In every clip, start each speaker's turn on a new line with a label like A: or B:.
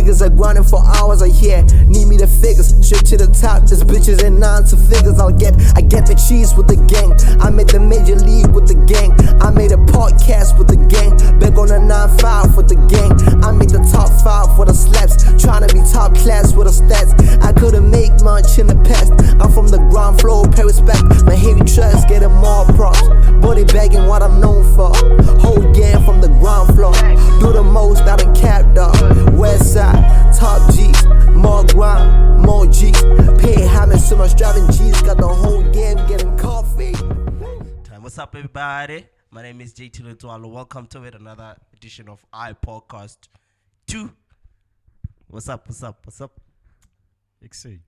A: niggas are grinding for hours, I hear. Need me the figures, straight to the top. Just bitches and 9 to figures. I get the cheese with the gang. I made the major league with the gang. I made a podcast with the gang. Back on the 9-5 with the gang. I made the top 5 for the slaps. Tryna be top class with the stats. I couldn't make much in the past. I'm from the ground floor, pay respect. My heavy trucks getting more props. Body bagging what I'm known for. Whole gang from the ground floor. Do the most out in cap dog. West side, top G's. More grind, more G's. Pay homage so much driving G's. Got the whole game getting coffee.
B: What's up, everybody? My name is JT Lutualo. Welcome to it, another edition of iPodcast 2. What's up?
C: XC.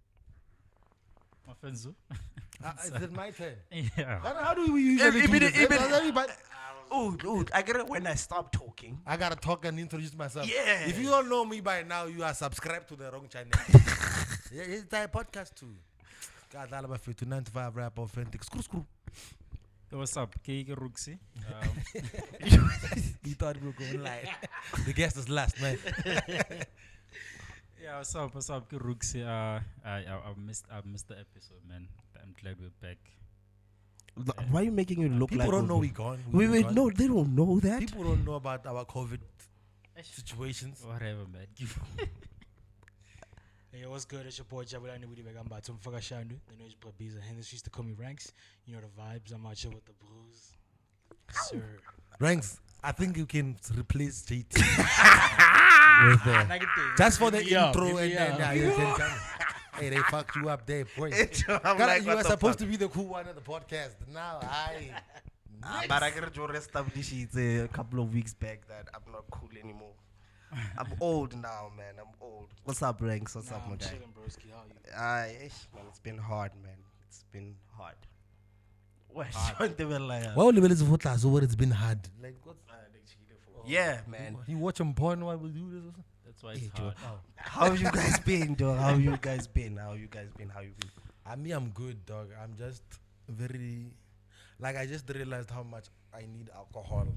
C: My friends.
D: Is it my turn?
C: Yeah.
D: How do we usually do this? Everybody,
B: Oh, I get it when I stop talking.
D: I gotta talk and introduce myself.
B: Yeah.
D: If you don't know me by now, you are subscribed to the wrong channel. Yeah, it's the podcast too. God, all about 9 to 5 rap authentic. Screw.
C: Hey, what's up? Keke Ruxi.
D: He thought we were going live. The guest is last, man.
C: Yeah, what's up? Ke Ruxi. I missed the episode, man. I'm glad we're back.
B: Why are you making it look
D: People
B: like
D: don't know we're gone.
B: Wait, no, they don't know that.
D: People don't know about our COVID situations.
C: Whatever, man.
E: Hey, what's good? It's your boy Jabu. I know we back. I'm about to fuck Shandu. The noise Babiza. Henry used to call me Ranks. You know the vibes. I'm out here with the blues. Sir.
D: Ranks, I think you can replace JT with just for the intro and then you can come. Hey, they fucked you up there, boy.
B: Like,
D: you were supposed to be the cool one of the podcast. Now
B: but I gotta establish it a couple of weeks back that I'm not cool anymore. I'm old now, man. I'm old. What's up, Ranks? What's up, my guy?
E: Chilling, broski. How are you?
B: Man, it's been hard, man. It's been hard. What?
D: well, level is so what it's been hard. Like what's
B: Yeah, man.
D: you watch them porn while we do this? Or something?
C: That's why it's hard.
B: How have you guys been, dog? How you been?
D: I mean, I'm good, dog. I'm just very, like, I just realized how much I need alcohol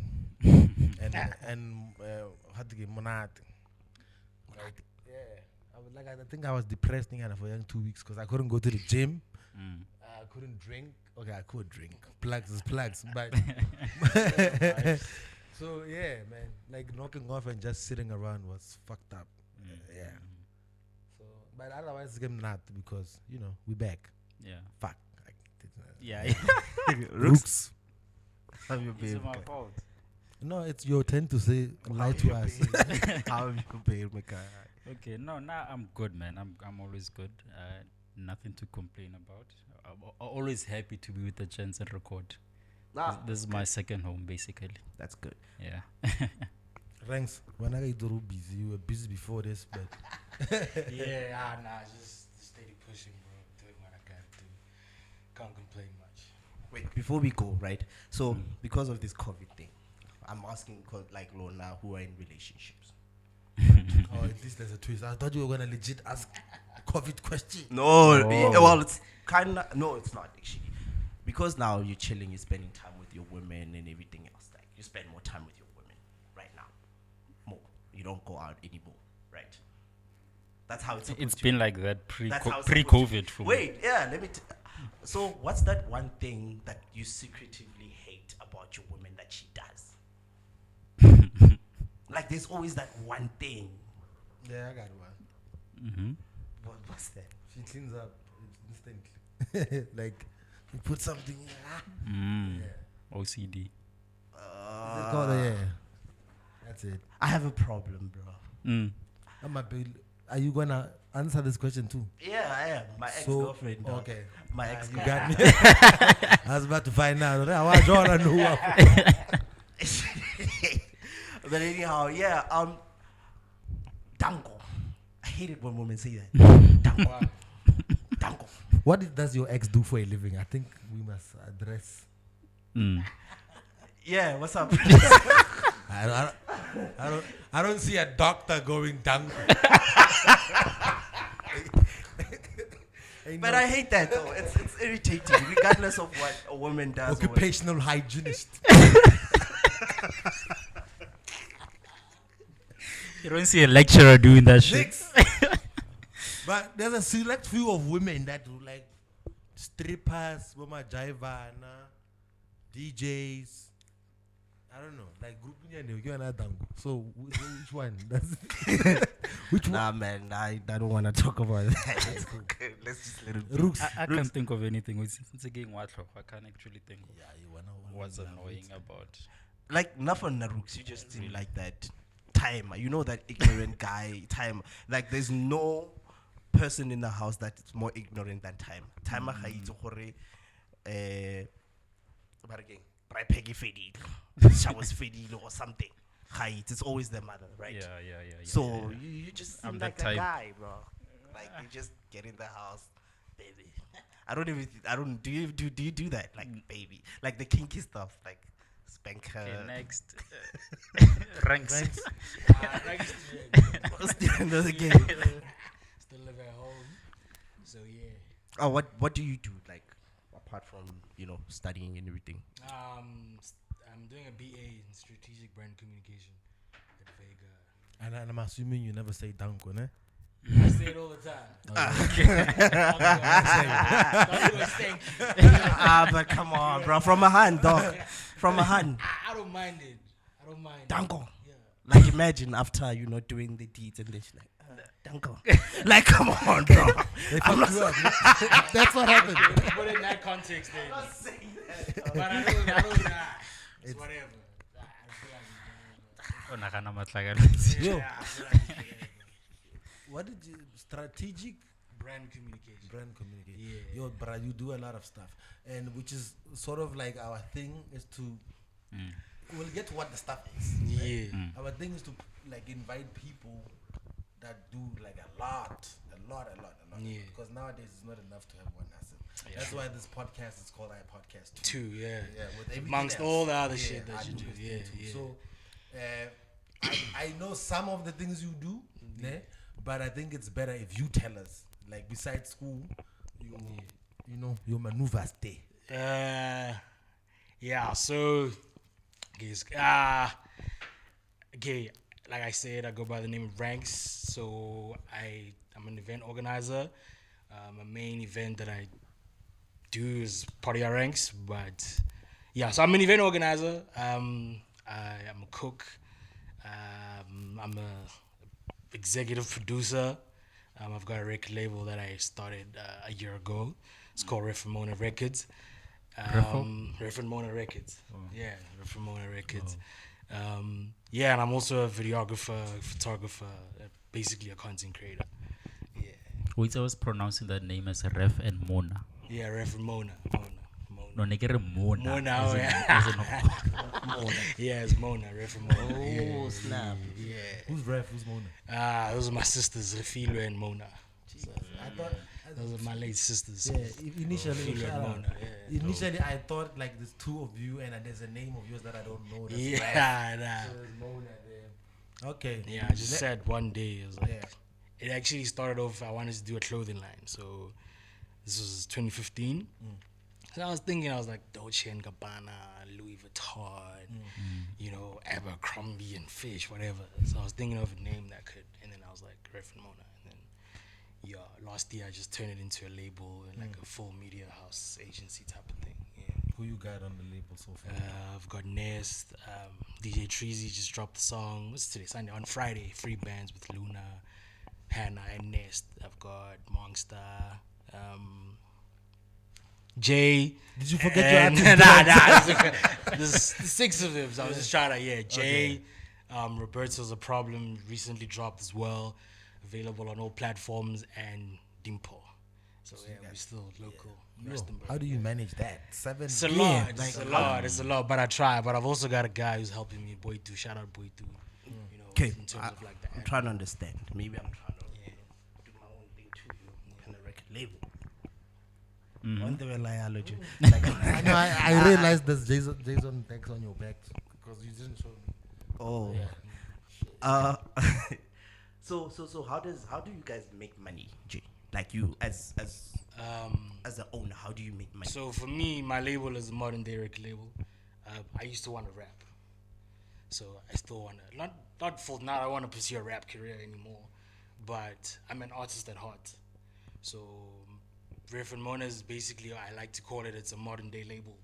D: and had to get monad. Like, yeah, I think I was depressed for 2 weeks because I couldn't go to the gym. I couldn't drink. Okay, I could drink. Plugs is plugs, but so yeah, man. Like knocking off and just sitting around was fucked up. Yeah. So, but otherwise, it's game not because we back.
C: Yeah.
D: Fuck.
C: Yeah.
D: Rooks.
B: How you
C: It's
B: been?
C: my fault.
D: No, it's your turn to say lie to us.
B: How have you been, my guy?
C: Okay, no, now I'm good, man. I'm always good. Nothing to complain about. I'm always happy to be with the gents and record. This is my second home, basically.
B: That's good.
C: Yeah.
D: Ranks, when I get busy, you were busy before this, but
E: Just steady pushing, bro. Doing what I gotta do. Can't complain much.
B: Wait, before we go, right? So, because of this COVID thing, I'm asking, like, Lona, who are in relationships.
D: oh, at least there's a twist. I thought you were gonna legit ask a COVID question.
B: No, well, it's kind of, no, it's not actually. Because now you're chilling, you're spending time with your women and everything else. Like, you spend more time with your women right now. More. You don't go out anymore, right? That's how it's supposed
C: It's
B: to
C: been
B: be.
C: like that
B: That's how it's
C: pre-COVID for me.
B: Wait, yeah, let me. So, what's that one thing that you secretively hate about your woman that she does? Like, there's always that one thing.
D: Yeah, I got one.
C: Mm-hmm.
B: What's that?
D: She cleans up instantly. Like, you put something in. Yeah.
C: OCD.
D: Yeah. That's it.
B: I have a problem, bro.
D: Are you gonna answer this question too?
B: Yeah, I am. My ex-girlfriend. dog.
D: Okay.
B: My
D: You
B: ex-girlfriend.
D: got me. I was about to find out. I don't know.
B: But anyhow, yeah. Dango. I hate it when women say that. Dango. Dango.
D: What does your ex do for a living? I think we must address.
B: Yeah, what's up?
D: I don't see a doctor going down.
B: But I hate that though. It's irritating, regardless of what a woman does.
D: Occupational hygienist.
C: You don't see a lecturer doing that shit.
D: But there's a select few of women that do like strippers, Boma Jaivana, DJs. I don't know, like group So which one? Which one?
B: Nah, man, I don't want to talk about that. Let's just let it be.
C: I can't think of anything. It's again what I can't actually think of what's annoying about.
B: Like, not for Naruks, you just seem like that timer. You know, that ignorant guy, timer. Like, there's no person in the house that's more ignorant than timer. Timer, but again, Peggy faded, showers faded or something. It's always the mother, right?
C: Yeah.
B: So you just seem
C: I'm
B: like
C: that
B: that
C: type.
B: guy, bro. Like, you just get in the house, baby. Do you do that? Like, baby. Like the kinky stuff, like spank her.
C: Okay, next. Ranks.
B: Still another game.
E: Still live at home. So yeah.
B: Oh, what do you do, like, apart from, studying and everything?
E: I'm doing a BA in strategic brand communication at Vega.
D: And I'm assuming you never say danko, ne?
E: I say it all the time.
B: But come on, bro. From a hand, dog. From a hand.
E: I don't mind it.
B: Danko.
E: Yeah.
B: Like, imagine after, doing the deeds and this, like, Danko. Like, come on, bro. I'm not saying
D: That's what happened.
E: Put it in that context, then.
B: I'm not saying that.
E: But I don't know. It's whatever.
D: Yo.
E: I feel like it's
D: What did you strategic
E: brand communication.
D: Yeah. Yo, bro, you do a lot of stuff, and which is sort of like our thing is to. We'll get to what the stuff is.
E: Yeah.
D: Right? Our thing is to like invite people that do like a lot.
E: Yeah.
D: Because nowadays it's not enough to have one asset. Yeah. That's why this podcast is called I Podcast 2.
E: Yeah.
D: With everything
E: Amongst
D: else.
E: all the other shit that
D: I
E: you do. Yeah.
D: So, I know some of the things you do, ne? But I think it's better if you tell us. Like, besides school, your maneuvers there.
E: Yeah. So, okay. Like I said, I go by the name of Ranks. So I'm an event organizer. A main event that I do is Party at Ranks. But yeah, so I'm an event organizer. I'm a cook. I'm a executive producer. I've got a record label that I started a year ago. It's called Reformona Records. Reformona Records.
C: Oh.
E: Yeah, Reformona Records. Yeah, and I'm also a videographer, photographer, basically a content creator. Yeah.
C: Wait, I was pronouncing that name as Ref and Mona.
E: Yeah, Reformona. Mona.
C: No, negere Mona.
E: Mona,
C: As in-
E: yeah.
C: as in-
E: Mona. Yeah, it's Mona, Reformona.
B: Oh, snap.
E: Yeah.
D: Who's Ref? Who's Mona?
E: Those are my sisters, Refilo and Mona. So,
D: I thought.
E: those are my late sisters.
D: Yeah, initially,
E: Refilo and Mona. Yeah.
D: initially I thought like there's two of you and there's a name of yours that I don't know. That's Ref.
E: Yeah, nah.
D: So there's Mona there. Okay.
E: Yeah, I just said one day, it was like,
D: Yeah.
E: it actually started off, I wanted to do a clothing line. So this was 2015. So I was thinking, I was like, Dolce & Gabbana, Louis Vuitton, Abercrombie and Fish, whatever. So I was thinking of a name that could, and then I was like, Ref and Mona. And then, last year I just turned it into a label and like a full media house agency type of thing. Yeah.
D: Who you got on the label so far?
E: I've got Nest, DJ Treasy just dropped the song. What's today? Sunday. On Friday, free bands with Luna, Hannah, and Nest. I've got Monster, Jay.
D: Did you forget your artist?
E: Nah. There's 6 of them. So I was just trying to, Jay. Roberto's a Problem recently dropped as well. Available on all platforms, and Dimpo. So we're still local. Rustenburg.
D: How do you manage that? 7
E: It's a
D: PM,
E: lot.
D: like,
E: It's a lot. But I try. But I've also got a guy who's helping me, Boytu. Shout out Boytu.
B: Okay,
E: In terms of like the
B: I'm trying to understand. Maybe I'm trying to do my own thing too, on a record label. On the biology.
D: I know. I realized there's Jason tags on your back because you didn't show me.
B: Oh. So how do you guys make money, Jay? Like, you as an owner, how do you make money?
E: So for me, my label is a modern day record label. I used to want to rap. So I still wanna not full. Now I want to pursue a rap career anymore, but I'm an artist at heart. So Reverend Mona is basically, I like to call it, it's a modern day label.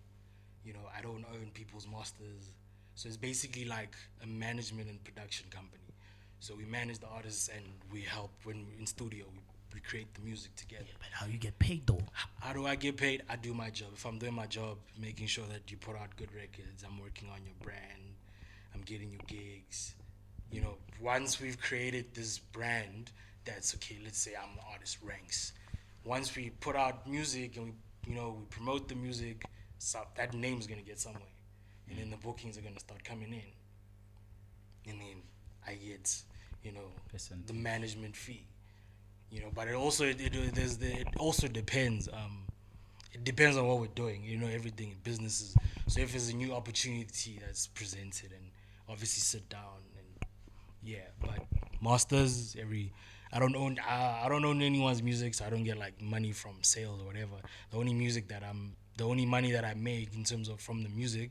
E: You know, I don't own people's masters. So it's basically like a management and production company. So we manage the artists and we help when we're in studio. We create the music together.
B: But how you get paid though?
E: How do I get paid? I do my job. If I'm doing my job, making sure that you put out good records, I'm working on your brand, I'm getting you gigs. You know, once we've created this brand, that's okay. Let's say I'm the artist Ranks. Once we put out music and we promote the music, so that name's gonna get somewhere, and then the bookings are gonna start coming in, and then I get, the management fee, But it also depends. It depends on what we're doing. Everything in businesses. So if there's a new opportunity that's presented, and obviously sit down and but masters I don't own anyone's music, so I don't get like money from sales or whatever. The only money that I make in terms of from the music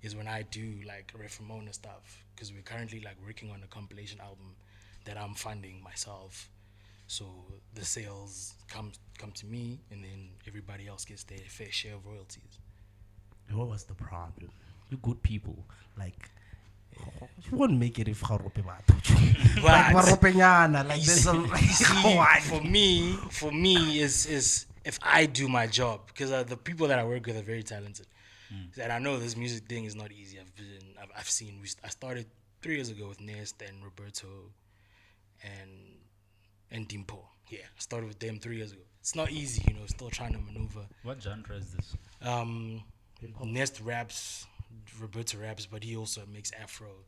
E: is when I do like Reformona stuff, because we're currently like working on a compilation album that I'm funding myself. So the sales come to me, and then everybody else gets their fair share of royalties.
B: What was the problem? You good people, like you won't make it if like there's a
E: for me is if I do my job, because the people that I work with are very talented, and I know this music thing is not easy. I've seen. I started 3 years ago with Nest and Roberto, and Dimpo. Yeah, I started with them 3 years ago. It's not easy, still trying to maneuver.
C: What genre is this?
E: Nest raps, Roberto raps, but he also makes Afro.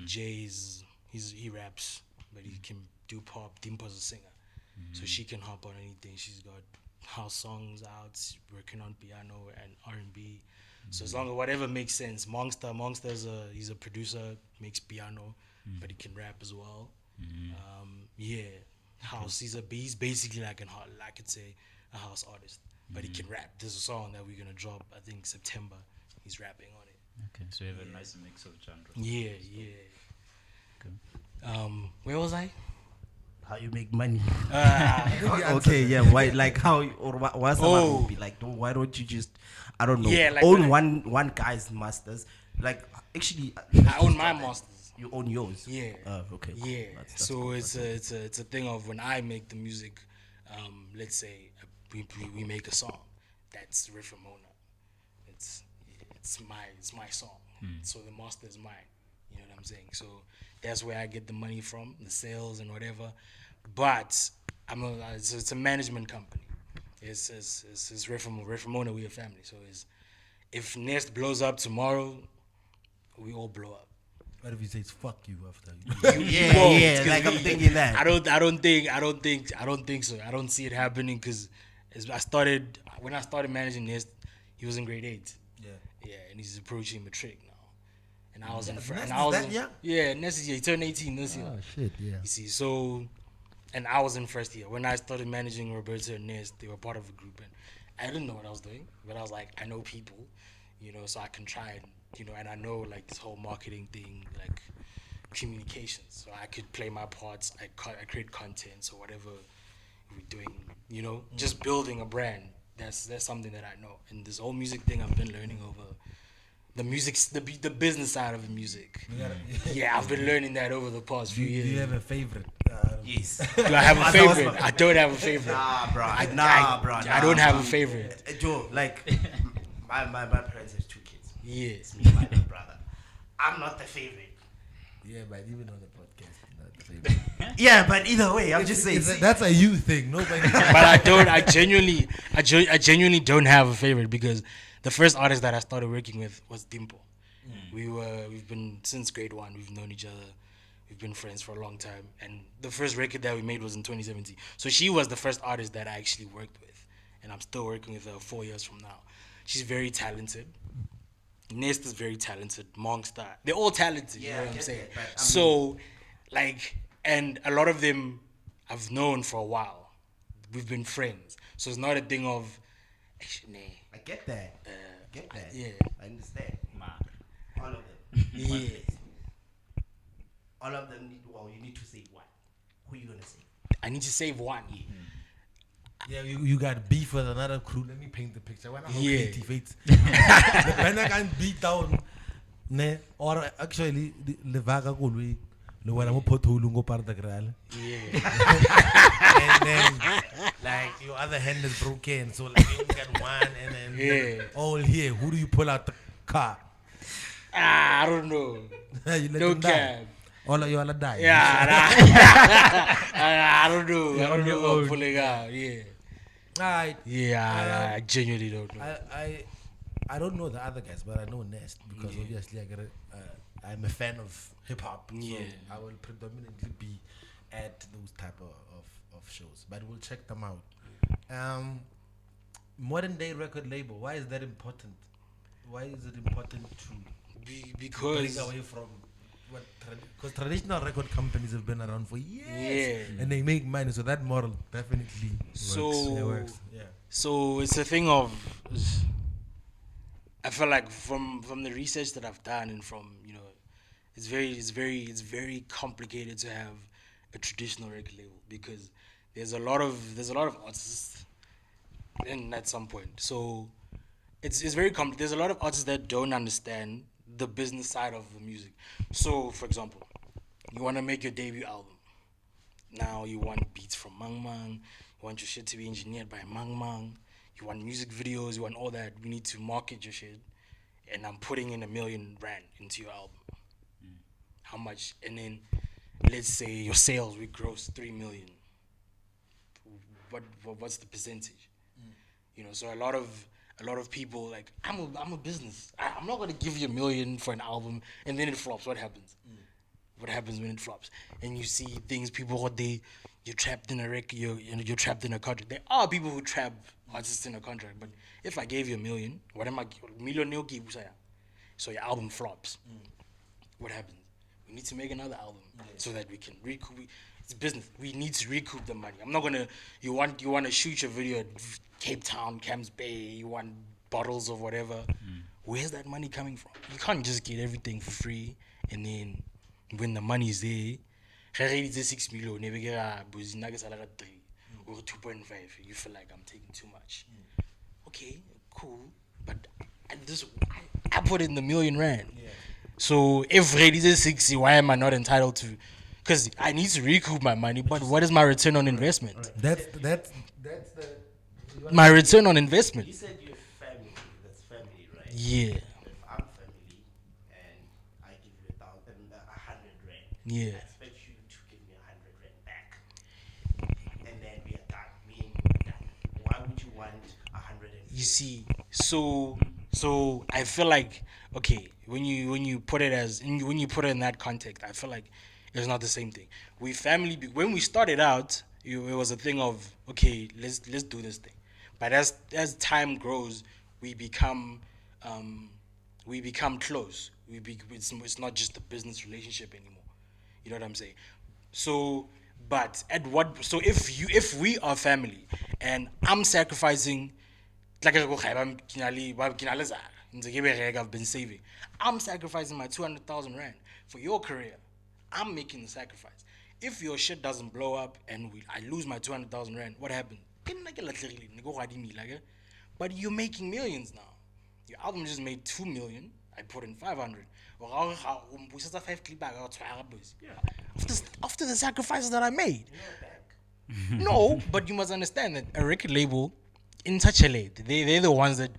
E: Jay's, he raps, but he can do pop. Dimpo's a singer, so she can hop on anything. She's got house songs out, working on piano and R&B. So as long as whatever makes sense. Monster's he's a producer, makes piano, but he can rap as well. House. He's basically like I could say a house artist, but he can rap. There's a song that we're gonna drop, I think September. He's rapping on it.
C: Okay, so you have a nice mix of genres.
E: Yeah. Okay. Where was I?
B: How you make money? Okay, yeah. Why? Like how? Or what's about be like? Why don't you just? I don't know.
E: Yeah, like
B: own one guy's masters. Like actually,
E: I own my masters.
B: You own yours.
E: Yeah.
B: Okay. Cool.
E: Yeah.
B: That's
E: so
B: cool.
E: it's a thing of when I make the music. Let's say we make a song. That's Reformona. It's my song. So the master is mine. You know what I'm saying? So that's where I get the money from, the sales and whatever. But it's a management company. It's Reformona, we a family. So if Nest blows up tomorrow, we all blow up.
D: What if he says fuck you after?
B: Yeah. Like I'm thinking that.
E: I don't think so. I don't see it happening, because when I started managing Nest, he was in grade 8. Yeah, and he's approaching matric now. And I was Nest is he turned 18 this year.
D: Oh shit, yeah.
E: You see, so, and I was in first year. When I started managing Roberto and Nest, they were part of a group, and I didn't know what I was doing, but I was like, I know people, so I can try and, and I know like this whole marketing thing, like communications, so I could play my parts. I create content, or whatever we're doing, just building a brand. That's something that I know. And this whole music thing I've been learning over the music, the business side of the music. Yeah, I've been learning that over the past few years.
D: Do you have a favorite?
B: Yes.
E: Do I have a favorite? I don't have a favorite.
B: Nah, bro.
E: I don't have a favorite.
B: Joe, like my parents have 2 kids.
E: Yeah.
B: It's me and my little brother. I'm not the favorite.
D: Yeah, but even on the podcast, you're not the favorite.
B: Yeah, but either way, I'm just saying.
D: That's a you thing. Nobody.
E: But I genuinely don't have a favorite, because the first artist that I started working with was Dimpo. We've been since grade 1. We've known each other. We've been friends for a long time. And the first record that we made was in 2017. So she was the first artist that I actually worked with, and I'm still working with her 4 years from now. She's very talented. Nest is very talented. Monster, they're all talented. You know what I'm saying? So, like, and a lot of them I've known for a while. We've been friends. So it's not a thing of,
B: I get that.
E: Yeah.
B: I understand. All of them.
E: Yeah.
B: all of them need. Well, you need to save one. Who are you gonna save?
E: I need to save one.
D: Yeah, you got beef with another crew. Let me paint the picture. When I
E: Yeah.
D: creative the banner can beat down. Ne, or actually, the vaga kulwi. The one I'm pothole go part the gral.
E: Yeah.
D: And then, like, your other hand is broken. So, like, you get one. And then, all here. Who do you pull out the car?
E: I don't know.
D: You let
E: No
D: them die.
E: cap.
D: All of you all die.
E: Yeah, I don't know. I don't know what pulling out. Yeah.
D: Alright.
E: Yeah, I genuinely don't know.
D: I don't know the other guys, but I know Nest because obviously I'm a fan of hip hop.
E: Yeah.
D: So I will predominantly be at those type of shows, but we'll check them out. Modern day record label. Why is that important? Why is it important to
E: Because
D: break away from what? Because traditional record companies have been around for years,
E: Yeah.
D: and they make money. So that model definitely works. Yeah.
E: So it's a thing of, I feel like from the research that I've done and from it's very complicated to have a traditional record label because there's a lot of artists in at some point. So it's very complex. There's a lot of artists that don't understand the business side of the music. So for example, you want to make your debut album. Now you want beats from Mang Mang. You want your shit to be engineered by Mang Mang. You want music videos. You want all that. We need to market your shit. And I'm putting in R1 million into your album. How much? And then let's say your sales will gross 3 million. What's the percentage? So a lot of people like I'm a business. I'm not gonna give you R1 million for an album and then it flops. What happens? What happens when it flops? And you see things people you're trapped in a record. You're trapped in a contract. There are people who trap artists in a contract. But if I gave you $1 million, what am I? Million so your album flops. What happens? We need to make another album so that we can recoup. It's business. We need to recoup the money. I'm not gonna. You want to shoot your video at Cape Town, Camps Bay. You want bottles of whatever. Where's that money coming from? You can't just get everything for free and then when the money is there, 6 million, maybe get a 3 or 2.5. You feel like I'm taking too much. Okay, cool, but I put in the R1 million. So if Reddy's is 60, why am I not entitled to? Because I need to recoup my money. But what is my return on investment?
D: That's the
E: My return on investment.
B: You said you're family. That's family, right?
E: Yeah.
B: If I'm family and I give you 100 rand,
E: Yeah.
B: I expect you to give me 100 rand back, and then we are done. Me and you are done. Why would you want 100?
E: You see, so I feel like okay, when you put it when you put it in that context, I feel like it's not the same thing. We family when we started out, it was a thing of okay, let's do this thing. But as time grows, we become close. It's not just a business relationship anymore. You know what I'm saying? So, but if we are family and I'm sacrificing, like I've been saving, I'm sacrificing my 200,000 rand for your career. I'm making the sacrifice. If your shit doesn't blow up and I lose my 200,000 rand, what happens? But you're making millions now. Your album just made 2 million. I put in 500. After the sacrifices that I made. No, but you must understand that a record label, in such a late, they're the ones that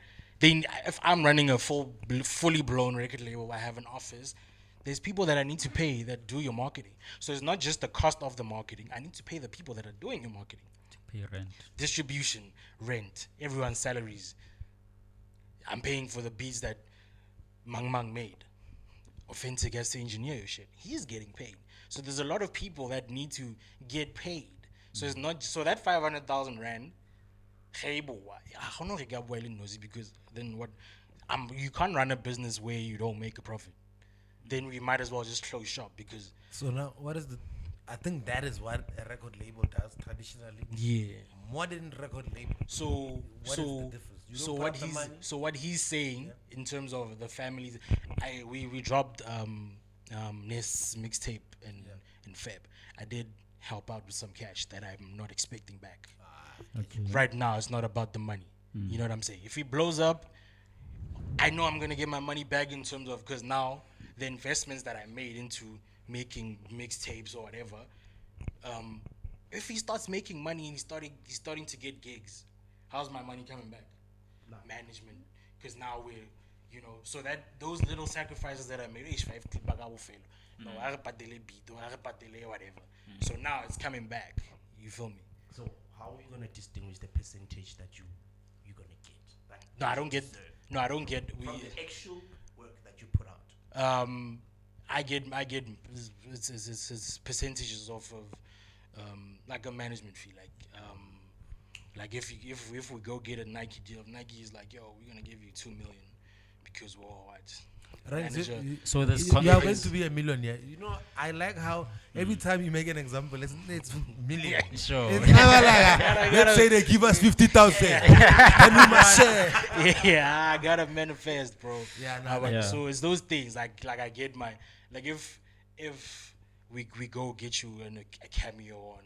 E: if I'm running a fully blown record label, I have an office. There's people that I need to pay that do your marketing. So it's not just the cost of the marketing. I need to pay the people that are doing your marketing.
C: Pay rent.
E: Distribution, rent, everyone's salaries. I'm paying for the beats that Mang Mang made. OFENTIC has to engineer your shit. He's getting paid. So there's a lot of people that need to get paid. So it's not so that 500,000 rand. Because then what? You can't run a business where you don't make a profit. Then we might as well just close shop because.
D: So now, what is I think that is what a record label does traditionally.
E: Yeah.
D: Modern record label.
E: So
D: what is the difference?
E: So what he's saying in terms of the families, we dropped Ness mixtape in Feb, I did help out with some cash that I'm not expecting back.
C: Okay.
E: Right now, it's not about the money. You know what I'm saying? If it blows up, I know I'm gonna get my money back in terms of, because now the investments that I made into making mixtapes or whatever, if he starts making money and he's starting to get gigs, how's my money coming back? Management, because now we're, so that those little sacrifices that I made, no, I repatele beat or I repatele whatever. So now it's coming back. You feel me?
B: So how are you gonna distinguish the percentage that you're gonna get? Like,
E: No, I don't get. No, I don't get.
B: from the actual work that you put out.
E: I get it's percentages off of like a management fee, like if we go get a Nike deal, Nike is like, yo, we're gonna give you 2 million because we're all white.
D: Right,
C: So there's
D: you are going
C: confidence.
D: to be a millionaire. I like how every time you make an example, it's million.
C: Sure.
D: It's never like, let's say they give us 50,000, and we must share.
E: Yeah, I gotta manifest, bro.
D: Yeah,
C: Yeah.
E: So it's those things. Like I get my, like if we go get you a cameo on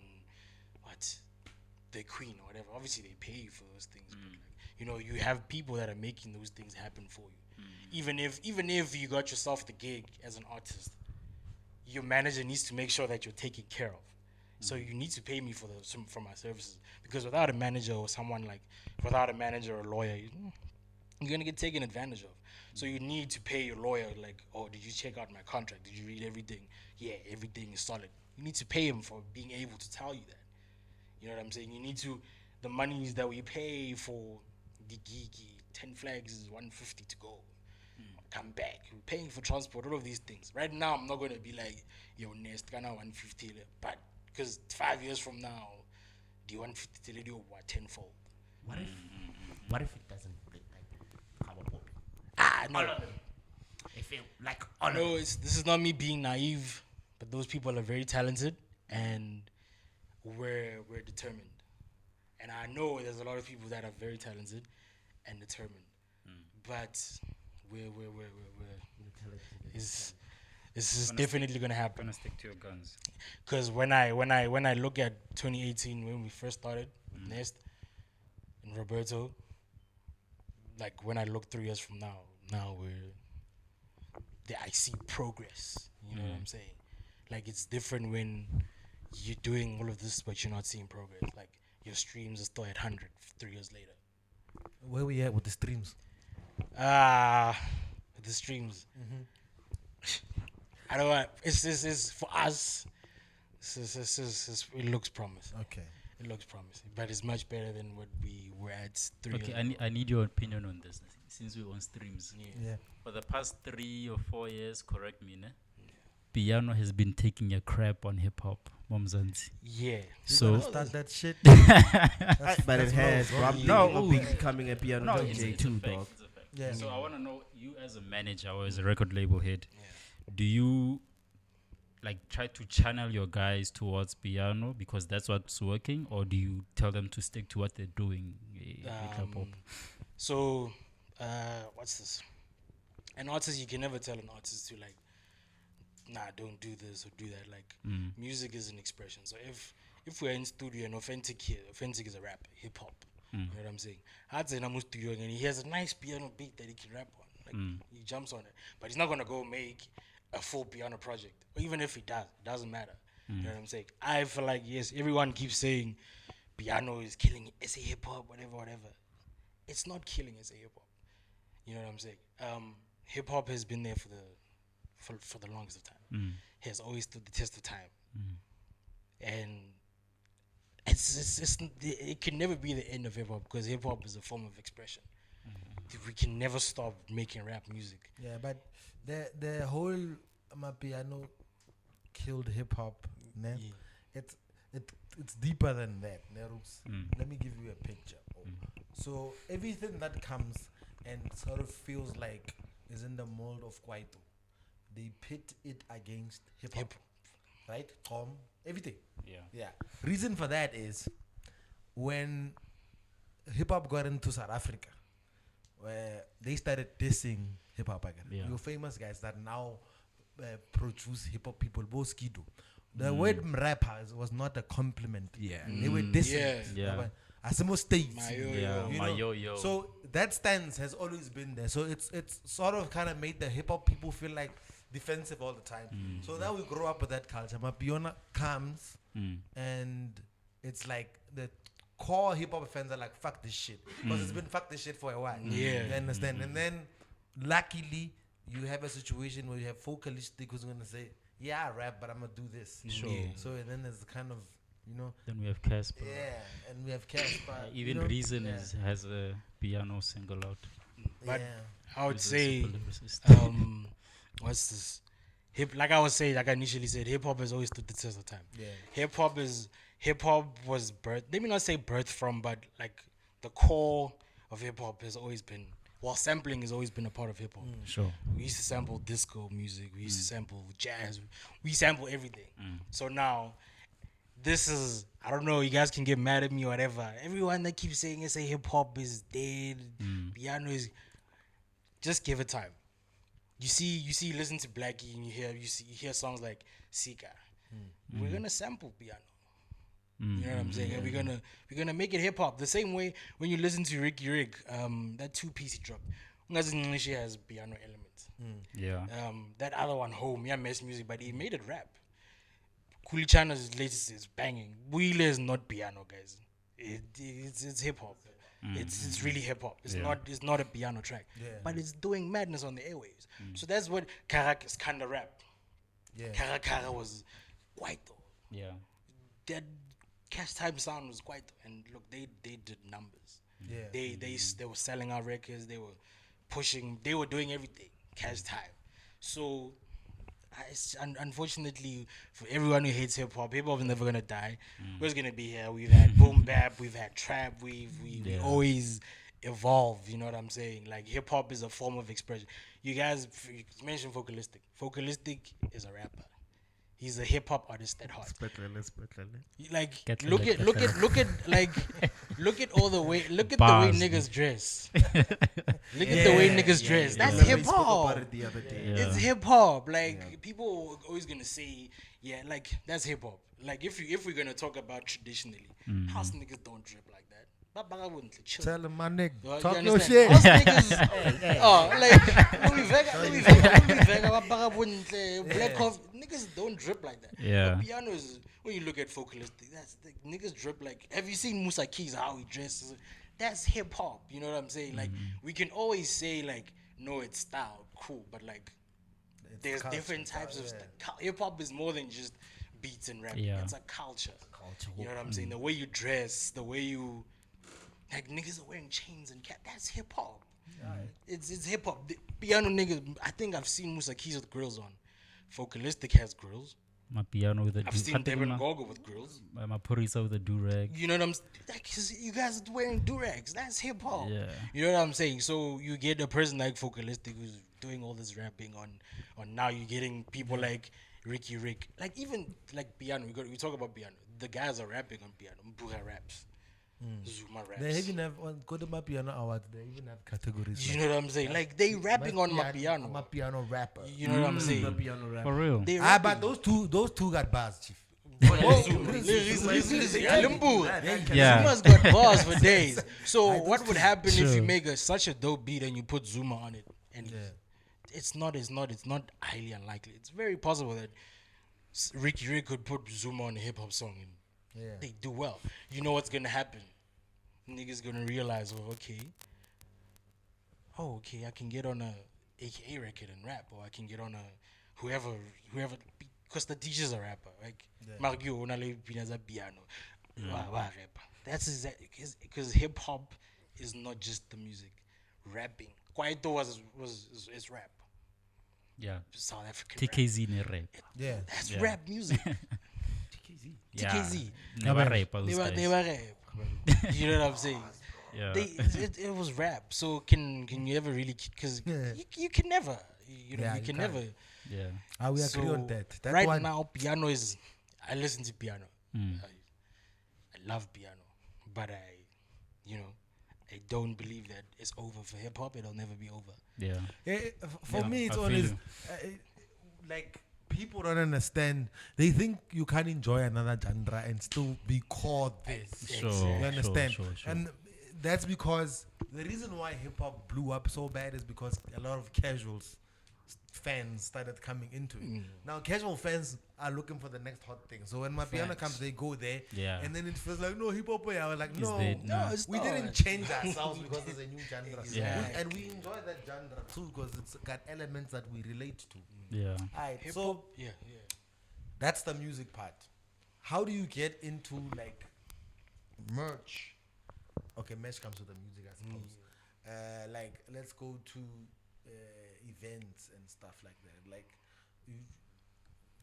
E: what, the Queen or whatever. Obviously they pay you for those things, but like, you have people that are making those things happen for you. Even if you got yourself the gig as an artist, your manager needs to make sure that you're taken care of. So you need to pay me for my services, because without a manager or without a manager or a lawyer, you're gonna get taken advantage of. So you need to pay your lawyer, like, oh, did you check out my contract? Did you read everything? Yeah, everything is solid. You need to pay him for being able to tell you that. You know what I'm saying? You need to, the monies that we pay for the geeky 10 flags is 150 to go. Come back. We're paying for transport, all of these things. Right now, I'm not going to be like, yo, Nest, kind of 150. But because 5 years from now, the 150 to do what, tenfold.
B: What if it doesn't break like our book?
E: No.
B: All of them. I feel like all of them.
E: No, this is not me being naive, but those people are very talented, and we're determined. And I know there's a lot of people that are very talented and determined, but this is definitely gonna happen.
C: Gonna stick to your guns.
E: Because when I look at 2018, when we first started Nest and Roberto, like when I look 3 years from now I see progress. You know what I'm saying? Like, it's different when you're doing all of this but you're not seeing progress. Like, your streams are still at 100 3 years later.
D: Where we at with the streams?
E: The streams. I don't know. It's for us. It looks promising.
D: Okay.
E: It looks promising, but it's much better than what we were at 3 years
C: Okay,
E: ago.
C: I need your opinion on this, since we're on streams.
D: Yeah.
C: For the past 3 or 4 years, correct me, ne? Piano has been taking a crap on hip hop, Momzanzi.
E: Yeah.
C: So
D: Start that shit.
A: But it has, bro. I'm
C: No,
A: thinking of becoming a piano
C: it's
A: DJ
C: a
A: too,
C: fact,
A: dog.
C: it's a fact.
D: Yeah.
C: So I want to know, you as a manager or as a record label head, do you like try to channel your guys towards piano because that's what's working, or do you tell them to stick to what they're doing? Hip hop.
E: So, what's this? An artist, you can never tell an artist to like, nah, don't do this or do that. Like, music is an expression. So if we're in studio and OFENTIC here, OFENTIC is a rapper, hip hop. You know what I'm saying? I'd say I'm in studio and he has a nice piano beat that he can rap on. Like, he jumps on it, but he's not gonna go make a full piano project. Or even if he does, it doesn't matter. You know what I'm saying? I feel like, yes, everyone keeps saying piano is killing SA hip hop, whatever. It's not killing SA hip hop. You know what I'm saying? Hip hop has been there for the longest of time. Has always stood the test of time, and it can never be the end of hip hop, because hip hop is a form of expression. We can never stop making rap music.
D: Yeah, but the whole piano killed hip hop.
E: Yeah.
D: It's deeper than that. Let me give you a picture. So everything that comes and sort of feels like is in the mold of Kwaito, they pit it against hip hop, right? Everything. Yeah. Reason for that is when hip hop got into South Africa, where they started dissing hip hop again.
C: Yeah.
D: Your famous guys that now produce hip hop people. Both Skido. The word rapper was not a compliment.
B: Yeah.
D: They were dissing.
C: Yeah.
D: Asimo states.
E: My yo,
C: Yeah,
D: You
C: my
D: know?
C: yo.
D: So that stance has always been there. So it's sort of kind of made the hip hop people feel like defensive all the time. So now we grow up with that culture. Mapiona comes and it's like the core hip hop fans are like, fuck this shit. Because it's been fuck this shit for a while.
E: Yeah.
D: You understand? And then luckily you have a situation where you have vocalistic who's gonna say, yeah, I rap, but I'm gonna do this.
C: Sure.
D: So then there's kind of, you know,
C: Then we have Casper.
D: yeah, and we have Casper.
C: Even
D: you know,
C: Reason
D: yeah.
C: has a piano single out.
E: But
D: yeah.
E: I would
C: Who's a
E: say,
C: super lyricist.
E: what's this? Like I was saying, like I initially said, hip hop has always stood the test of time.
D: Yeah.
E: Hip hop was birthed. Let me not say birthed from, but like the core of hip hop has always been. While sampling has always been a part of hip hop.
C: Sure.
E: We used to sample disco music. We used to sample jazz. We sample everything. So now, this is, I don't know, you guys can get mad at me or whatever. Everyone that keeps saying it, say hip hop is dead, piano is, just give it time. You listen to Blackie and you hear songs like Sika. We're gonna sample piano. You know what I'm saying? And we're gonna make it hip hop. The same way when you listen to Ricky Rick, that 2-piece he dropped. She has piano elements.
C: Yeah.
E: That other one, Home, yeah, mess music, but he made it rap. Kulichana's latest is banging. Wheeler is not piano, guys. It's hip hop. It's really hip hop. It's not a piano track, but it's doing madness on the airwaves. So that's what Karak is kind of rap.
D: Yeah.
E: Kara was quite though.
C: Yeah.
E: That Cash Time sound was quite, and look, they did numbers.
D: Yeah.
E: They were selling out records. They were pushing. They were doing everything. Cash Time. So, unfortunately, for everyone who hates hip hop is never gonna die. We're gonna be here. We've had boom bap. We've had trap. We always evolve. You know what I'm saying? Like hip hop is a form of expression. You guys mentioned Vocalistic. Vocalistic is a rapper. He's a hip hop artist at heart. Like look at all the way the way
C: Bars.
E: niggas dress. Look at the way niggas dress. That's
B: We
E: hip
B: spoke
E: hop.
B: about it the other day.
C: Yeah.
E: It's hip hop. Like people are always gonna say, yeah, like that's hip hop. Like if we're gonna talk about traditionally, house niggas don't drip like that. Baba wouldn't chill.
D: Tell him, my nigga.
E: You
D: Talk no
E: understand?
D: shit.
E: House niggas, Louis Vega, Baba wouldn't Black Coffee. Niggas don't drip like that.
C: Yeah.
E: But piano is, when you look at vocalistic, that's the niggas drip like. Have you seen Musa Keys how he dresses? That's hip hop. You know what I'm saying? Like we can always say like, no, it's style, cool, but like there's
D: culture,
E: different types of
D: yeah.
E: hip hop is more than just beats and rap.
C: Yeah.
E: It's a culture. You know what I'm saying? The way you dress, the way you, like niggas are wearing chains and cap. That's hip hop. It's hip hop. The piano niggas. I think I've seen Musa Keys with grills on. Vocalistic has grills.
C: My piano with a
E: I've seen Devin Gogo with grills.
C: my Purisa with a do-rag.
E: You know what I'm like? 'Cause you guys are wearing durags. That's hip hop.
C: Yeah.
E: You know what I'm saying? So you get a person like Vocalistic who's doing all this rapping on now you're getting people like Ricky Rick. Like even like piano. We talk about piano. The guys are rapping on piano. Mbuga raps. Zuma raps.
D: They even have go to my piano awards. They even have categories.
E: You know what I'm saying? Like they rapping on my piano.
D: I'm a piano rapper.
E: You know what I'm saying?
B: Piano rap.
C: For real.
E: They
D: But those two got bars, chief.
C: Yeah.
E: Zuma's got bars for days. So what would happen if you make such a dope beat and you put Zuma on it? And it's not highly unlikely. It's very possible that Ricky Rick could put Zuma on a hip hop song and they do well. You know what's gonna happen? Niggas gonna realize, I can get on a AKA record and rap, or I can get on a whoever, because the DJ's a rapper. Like Margio, onale pinaza piano, rapper. That's exactly because hip hop is not just the music. Rapping, Kwaito is rap.
C: Yeah.
E: South African
C: TKZ ne rap.
E: rap.
D: Yeah.
E: That's rap music.
C: Yeah.
E: TKZ.
C: Never rap. Those
E: They
C: guys.
E: were rap. You know what I'm saying?
C: Yeah.
E: It was rap. So can you ever really? Because you can never. You
D: Yeah,
E: you
D: you
E: can
D: can't.
E: never.
D: We agree
E: So
D: on that. That
E: right
D: one,
E: now, piano is. I listen to piano. I love piano, but I don't believe that it's over for hip hop. It'll never be over.
C: Yeah.
D: for
C: Yeah,
D: me, it's
C: I feel
D: always
C: you.
D: like people don't understand. They think you can enjoy another genre and still be called this.
C: Sure,
D: You understand?
C: Sure.
D: And that's because the reason why hip hop blew up so bad is because a lot of casuals fans started coming into it. Now casual fans are looking for the next hot thing. So when my piano comes, they go there.
C: Yeah.
D: And then it feels like no hip hop. I was like,
C: Is
D: no,
C: that- no,
E: it's
D: we
E: not.
D: didn't change ourselves because there's a new genre.
C: Yeah.
D: And we enjoy that genre too because it's got elements that we relate to.
C: Yeah.
D: Alright,
E: Hip
D: so
E: hop, yeah.
D: that's the music part. How do you get into like merch? Okay, merch comes with the music, I suppose. Like, let's go to events and stuff like that. Like,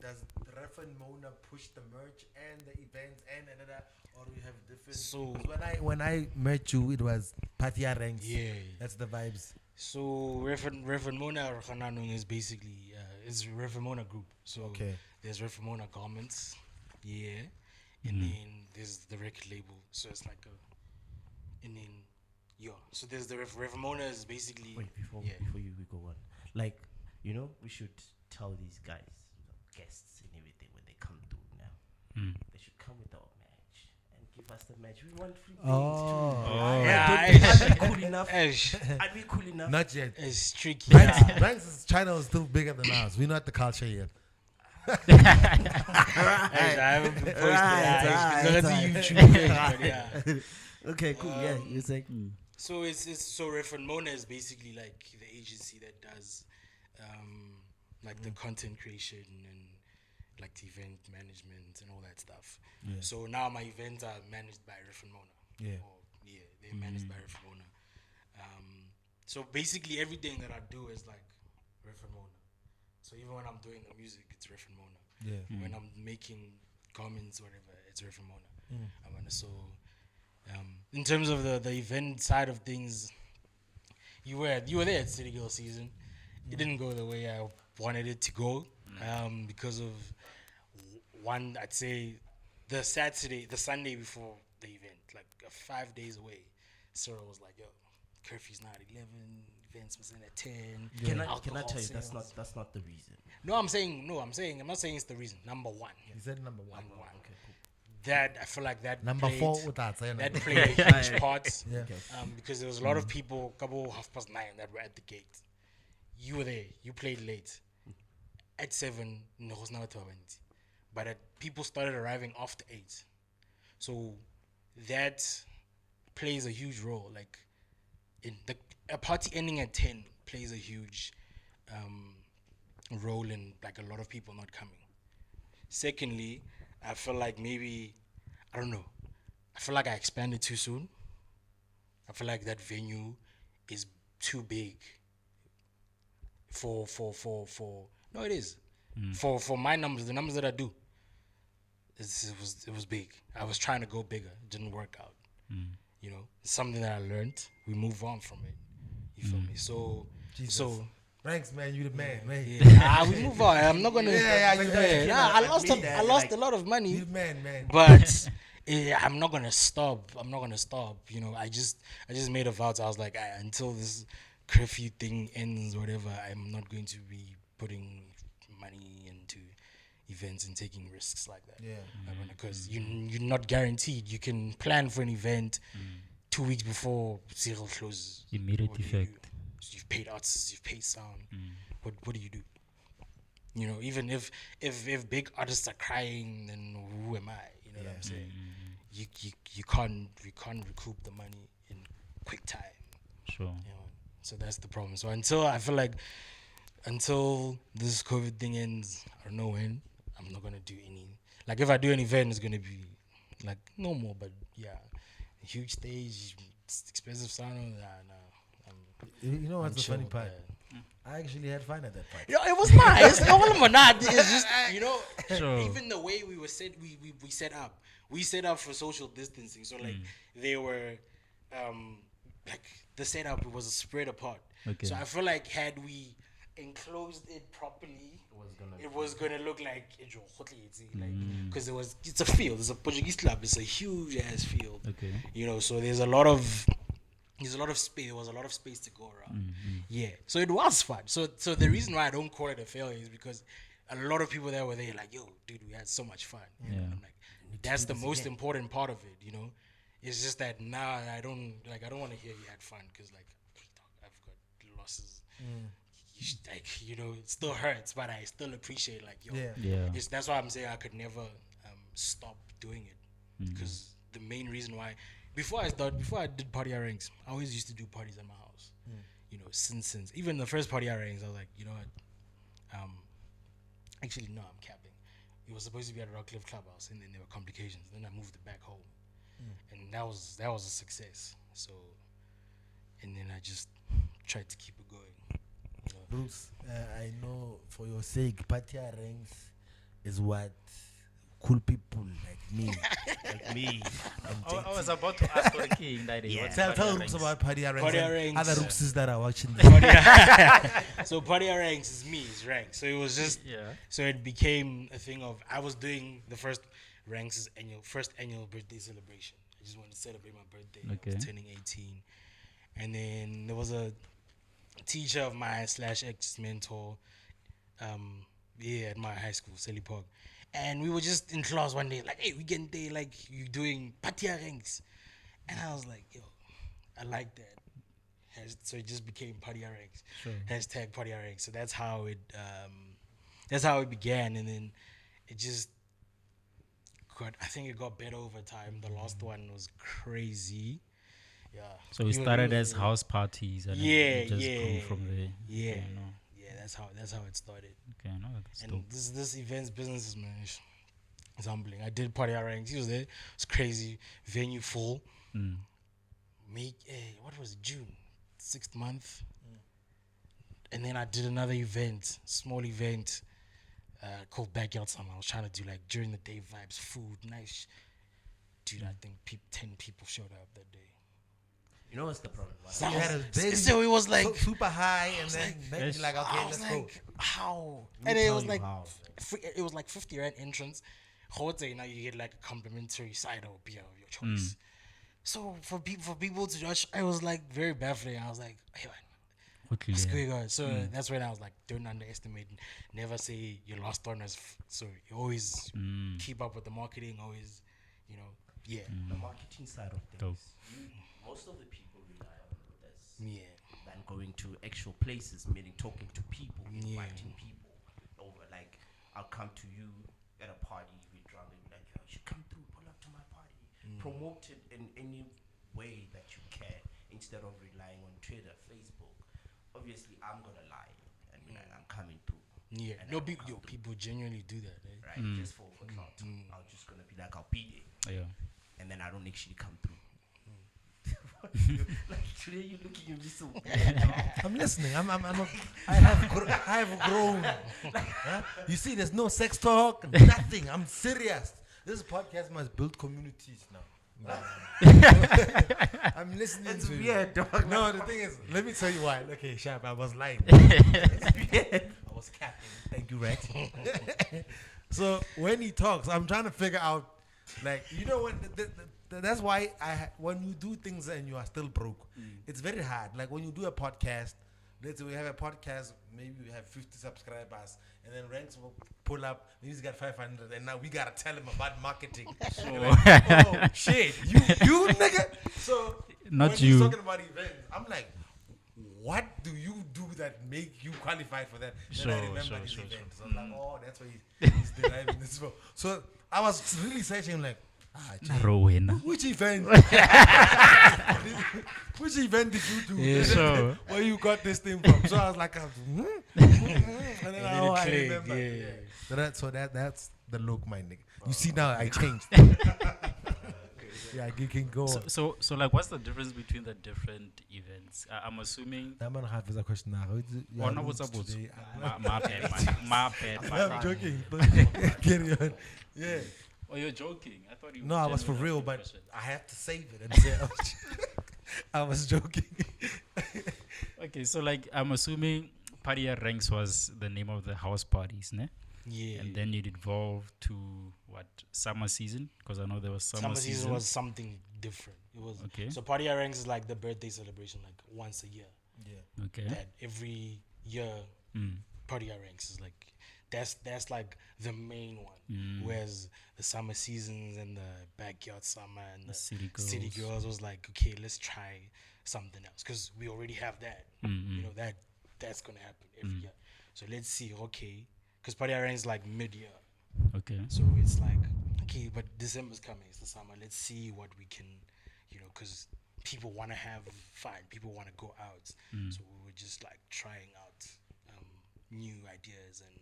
D: does Ref and Mona push the merch and the events and another, or do you have different?
E: So-
D: 'cause when I met you, it was Patia Ranks.
E: Yeah.
D: That's the vibes.
E: So Reverend Mona Rakhananung is basically it's Reverend Mona group. So
D: Okay.
E: there's Reverend Mona Garments, yeah, and then there's the record label. So it's like and then So there's the Reverend Mona is basically
B: Wait, before
E: yeah.
B: we go on, like, you know, we should tell these guys, guests and everything, when they come through now, they should come with our match and give us the match. We want free things too.
E: Yeah,
B: I'd be cool enough.
E: Ash,
B: I'd be cool enough.
D: Not yet.
E: it's tricky.
D: Ranks' channel is still bigger than ours. We're not the culture yet.
E: Ash, I haven't been posting. It's a YouTube page, but yeah.
B: Okay, cool. Yeah, you're saying.
E: So it's so Reverend Mona is basically like the agency that does like the content creation and like the event management and all that stuff.
D: Yeah.
E: So now my events are managed by Reverend Mona.
D: Yeah.
E: They're managed by Reverend Mona. So basically everything that I do is like Reverend Mona. So even when I'm doing the music, it's Reverend Mona.
D: Yeah.
E: When I'm making comments, whatever, it's Reverend Mona. In terms of the event side of things, you were there at City Girl season. It didn't go the way I wanted it to go because of one. I'd say the Sunday before the event, like 5 days away. Cyril was like, "Yo, curfew's not 11. Events was in at 10."
B: Can I
E: alcohol
B: tell you that's
E: sales.
B: not the reason.
E: I'm not saying it's the reason. Number one.
D: He said number one.
E: Number one. That I feel like that
D: Number
E: played,
D: 4 with that.
E: that played a huge part
D: Yeah.
E: because there was a lot of people, couple 9:30 that were at the gate. You were there. You played late. At 7, no, it was not 12. But people started arriving after 8. So that plays a huge role. Like in a party ending at 10 plays a huge role in like a lot of people not coming. Secondly, I feel like maybe, I don't know, I feel like I expanded too soon. I feel like that venue is too big for no, it is. For my numbers, the numbers that I do, it was big. I was trying to go bigger. It didn't work out. You know, it's something that I learned. We move on from it. You feel me? So,
D: Jesus.
E: so
D: Ranks, man, you the man. Man.
E: we move on. I'm not gonna. I lost a lot of money.
D: You the man, man.
E: But I'm not gonna stop. You know, I just made a vow. I was like, until this curfew thing ends, whatever, I'm not going to be putting money into events and taking risks like that.
D: Yeah.
E: Because you're not guaranteed. You can plan for an event 2 weeks before Cyril closes.
C: Immediate
E: What do you do?
C: effect.
E: You've paid artists, you've paid sound. What do you do? You know, even if big artists are crying, then who am I? You know what I'm saying? You can't recoup the money in quick time.
C: Sure.
E: You know, so that's the problem. So until this COVID thing ends, I don't know when, I'm not gonna do any. Like if I do an event, it's gonna be like normal, but yeah, a huge stage, expensive sound.
D: You know what's
E: I'm
D: the funny
E: chill,
D: part?
E: yeah.
D: I actually had fun at that part.
E: Yeah, it was nice. It's just, you know,
C: Sure.
E: even the way we set up. We set up for social distancing. So like they were like the setup was spread apart.
C: Okay.
E: So I feel like had we enclosed it properly, it was gonna look like because it's a field. It's a Portuguese club. It's a huge ass field.
C: Okay.
E: You know, so there's a lot of space. There was a lot of space to go around. Yeah. So it was fun. So the reason why I don't call it a failure is because a lot of people that were there like, yo, dude, we had so much fun.
C: Yeah.
E: I'm like, that's the most important part of it, you know. It's just that now I don't want to hear you had fun because like I've got losses. Like, you know, it still hurts, but I still appreciate like, yo,
C: Yeah.
E: that's why I'm saying I could never stop doing it because the main reason why before I did party ranks, I always used to do parties at my house. You know, since even the first party ranks, I was like, you know what, actually no, I'm capping. It was supposed to be at Rockcliffe Clubhouse, and then there were complications. Then I moved it back home, and that was a success. So, and then I just tried to keep it going. You know?
D: Bruce, I know for your sake, Patia ranks is what cool people like me.
B: Like me.
C: I was about to ask for the king that day.
B: Yeah.
C: What's
D: Tell
C: Padia
D: Rooks
C: ranks?
D: about Patia ranks.
E: Padia
D: and
E: ranks.
D: Other Rookses that are watching this.
E: So party ranks is me, it's ranks. So it was just so it became a thing of I was doing the first ranks' first annual birthday celebration. I just wanted to celebrate my birthday. I
C: Okay.
E: was turning 18, and then there was a teacher of mine / ex mentor, at my high school, Sally Park, and we were just in class one day, like, hey, we getting there, like you doing patia ranks, and I was like, yo, I like that. So it just became patia ranks.
C: Sure.
E: Hashtag patia ranks. So that's how it began, and then it just I think it got better over time. The last one was crazy. Yeah.
C: So we started as house parties and then it just grew from there.
E: Yeah.
C: Okay, no.
E: Yeah, that's how it started.
C: Okay, no, that's
E: And
C: dope.
E: this events business, man, it's humbling. I did party ranks. He was there. It's crazy. Venue full. What was it? June, 6th month. And then I did another event, small event, called Backyard Summer. I was trying to do like during the day vibes, food, nice. Dude, I think 10 people showed up that day.
B: You know what's the problem?
E: So,
D: You had a baby
E: so it was like
D: super high, and then you're like, okay,
E: I was
D: let's go.
E: like, how?
B: Let
E: And
B: me
E: it
B: tell
E: was
B: you
E: like
B: how.
E: it was like 50 rand entrance. Now you get like a complimentary cider or beer of your choice. So for people to judge, I was like very baffling. I was like, hey man, what's going on? So that's when I was like, don't underestimate. Never say your last one is. So you always keep up with the marketing. Always, you know,
B: The marketing side of
C: Dope.
B: things. Most of the people rely on this than going to actual places, meaning talking to people, inviting people over. Like, I'll come to you at a party, we're drunk, and be like, yo, you should come through, pull up to my party. Promote it in any way that you can instead of relying on Twitter, Facebook. Obviously, I'm gonna lie and be like, I'm coming through.
E: yeah.
B: And
E: No,
B: I don't come
E: people genuinely do that. Eh?
B: right? Just for clout. I'm just gonna be like, I'll be there,
C: Yeah.
B: and then I don't actually come through. Like today, you're looking at me so
D: I'm listening. I have grown. Huh? You see, there's no sex talk, nothing. I'm serious. This podcast must build communities now. I'm listening
B: It's
D: to you.
B: weird, dog.
D: No, the thing is, let me tell you why. Okay, Sharp, I was lying. I was capping. Thank you, Rex. So when he talks, I'm trying to figure out, like, you know what? That's why when you do things and you are still broke, it's very hard. Like when you do a podcast, let's say we have a podcast, maybe we have 50 subscribers, and then Ranks will pull up, and he's got 500, and now we gotta tell him about marketing. Like, oh shit, you nigga. So
C: Not
D: when
C: you.
D: he's talking about events, I'm like, what do you do that make you qualified for that? Then I remember this event. So I'm like, oh, that's why he's deriving this from. So I was really searching like, which event? Which event did you do?
C: Yeah, sure.
D: Where you got this thing from? So I was like, and then I remember. Yeah. So that's the look, my nigga. You see now I changed. Yeah, you can go.
C: So like, what's the difference between the different events? I'm assuming.
D: That man have a question now.
C: Oh, no, what's up? My bad, man. My bad.
D: I'm joking. Carry on. Yeah.
C: Oh, you're joking. I thought you.
D: No, I was for
C: genuinely
D: real, but
C: interested.
D: I have to save it and say I was joking.
C: Okay, so like, I'm assuming Padia Ranks was the name of the house parties, ne?
E: Yeah.
C: And then it evolved to what, summer season? Because I know there was summer
E: season was something different. It was
C: Okay.
E: So party ranks is like the birthday celebration, like once a year.
D: Yeah.
C: Okay.
E: That every year party ranks is like that's like the main one. Whereas the summer seasons and the backyard summer and the city girls was like, okay, let's try something else because we already have that. You know that's gonna happen every year. So let's see, okay, because Party Arena is like mid-year.
C: Okay.
E: So it's like, okay, but December's coming, it's the summer. Let's see what we can, because people want to have fun, people want to go out. So we were just like trying out new ideas and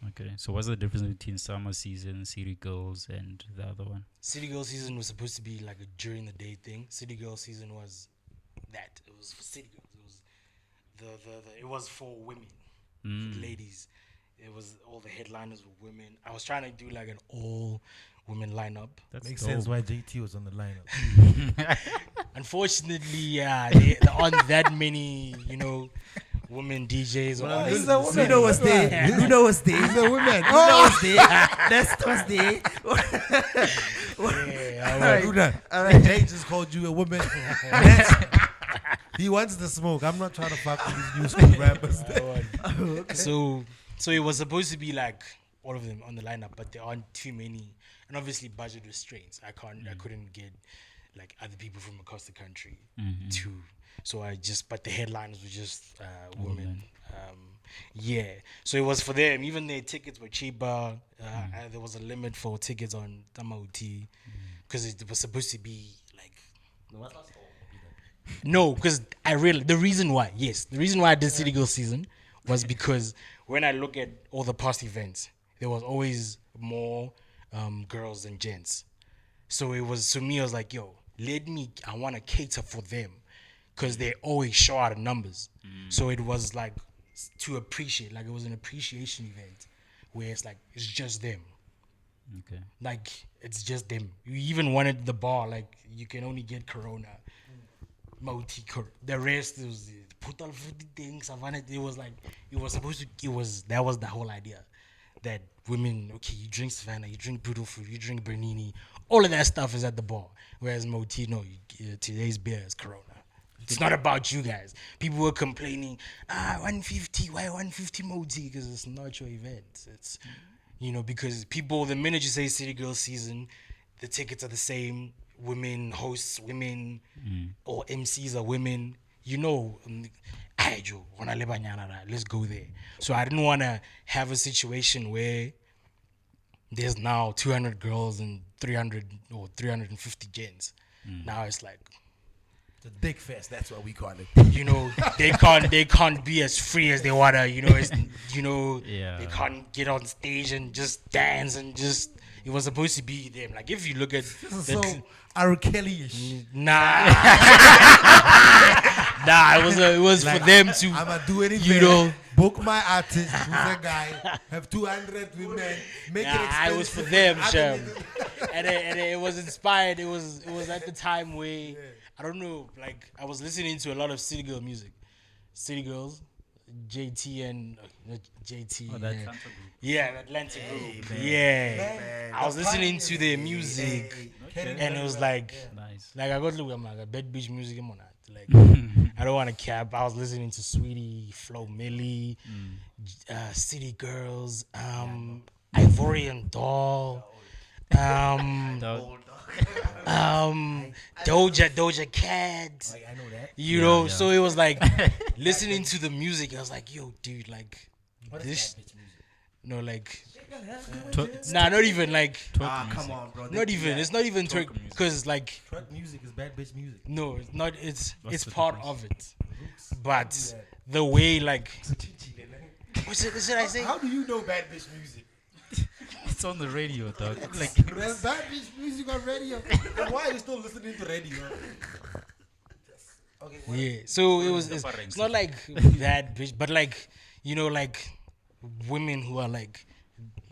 C: Okay. So what's the difference between summer season, city girls, and the other one?
E: City Girl season was supposed to be like a during the day thing. City Girl season was that. It was for city girls. It was it was for women, for ladies. It was all the headliners were women. I was trying to do like an all women lineup.
C: That's
D: Makes
C: dope.
D: sense why JT was on the lineup.
E: Unfortunately, there aren't that many, women DJs.
A: You know what's there? You know what's there?
D: He's a woman.
A: You know what's there? That's what's there.
D: Alright. Jay just called you a woman. He wants the smoke. I'm not trying to fuck with these new school rappers.
E: So it was supposed to be like all of them on the lineup, but there aren't too many, and obviously budget restraints. I couldn't get like other people from across the country to. So but the headliners were just women. So it was for them. Even their tickets were cheaper. There was a limit for tickets on Tamauti because it was supposed to be like. No, because the reason why I did City Girl season was because when I look at all the past events, there was always more girls than gents. So it was, to me, I was like, yo, I want to cater for them because they always show out of numbers. So it was like to appreciate, like it was an appreciation event where it's like, it's just them.
C: Okay.
E: Like, it's just them. You even wanted the bar, like, you can only get Corona. The rest was put all fruity things. It was like that was the whole idea that women, okay, you drink Savannah, you drink Brutal Fruit, you drink Bernini, all of that stuff is at the bar. Whereas Moti, no, today's beer is Corona. It's not about you guys. People were complaining, 150, why 150 Moti? Because it's not your event. It's because people, the minute you say City Girl season, the tickets are the same. Women hosts, women or MCs are women. Let's go there. So I didn't want to have a situation where there's now 200 girls and 300 or 350 gens. Now it's like
D: The dick fest, that's what we call it.
E: They can't be as free as they wanna.
C: Yeah.
E: They can't get on stage and just dance and just. It was supposed to be them. Like if you look at
D: So R. Kelly-ish.
E: Nah, it was for them to.
D: I'ma do anything. Book my artist, who's a guy, have 200 women, make it expensive.
E: It was for them, Shem. and it was inspired. It was at the time where I don't know, like I was listening to a lot of City Girl music, City Girls, JT and JT.
C: Oh, that Atlanta group.
E: Yeah, Atlanta group. Man. I was listening to their music, and it was like,
C: Nice.
E: like I got to look at my bad bitch music. I'm on that. Like I don't want to cap. I was listening to Sweetie, Flo Milli, City Girls, Ivorian Doll, Doja Cat.
D: I know that.
E: Yeah. So it was like listening to the music. I was like, yo, dude, like
D: What
E: this.
D: is that bitch music?
E: No, like
C: Twerk
E: not even like.
C: music.
B: Come on, bro.
E: Not even. It's not even
C: Twerk
E: twerk
C: music.
E: because like
D: Truck music is bad bitch music.
E: no, it's not. It's
C: the
E: part of it, but the way like. What should I say?
D: How do you know bad bitch music?
C: It's on the radio, dog. Like
D: There's bad bitch music on radio. And why are you still listening to radio? Okay, what?
E: Yeah, so it was.
C: The
E: It's
C: parents.
E: not like that bitch, but like like women who are like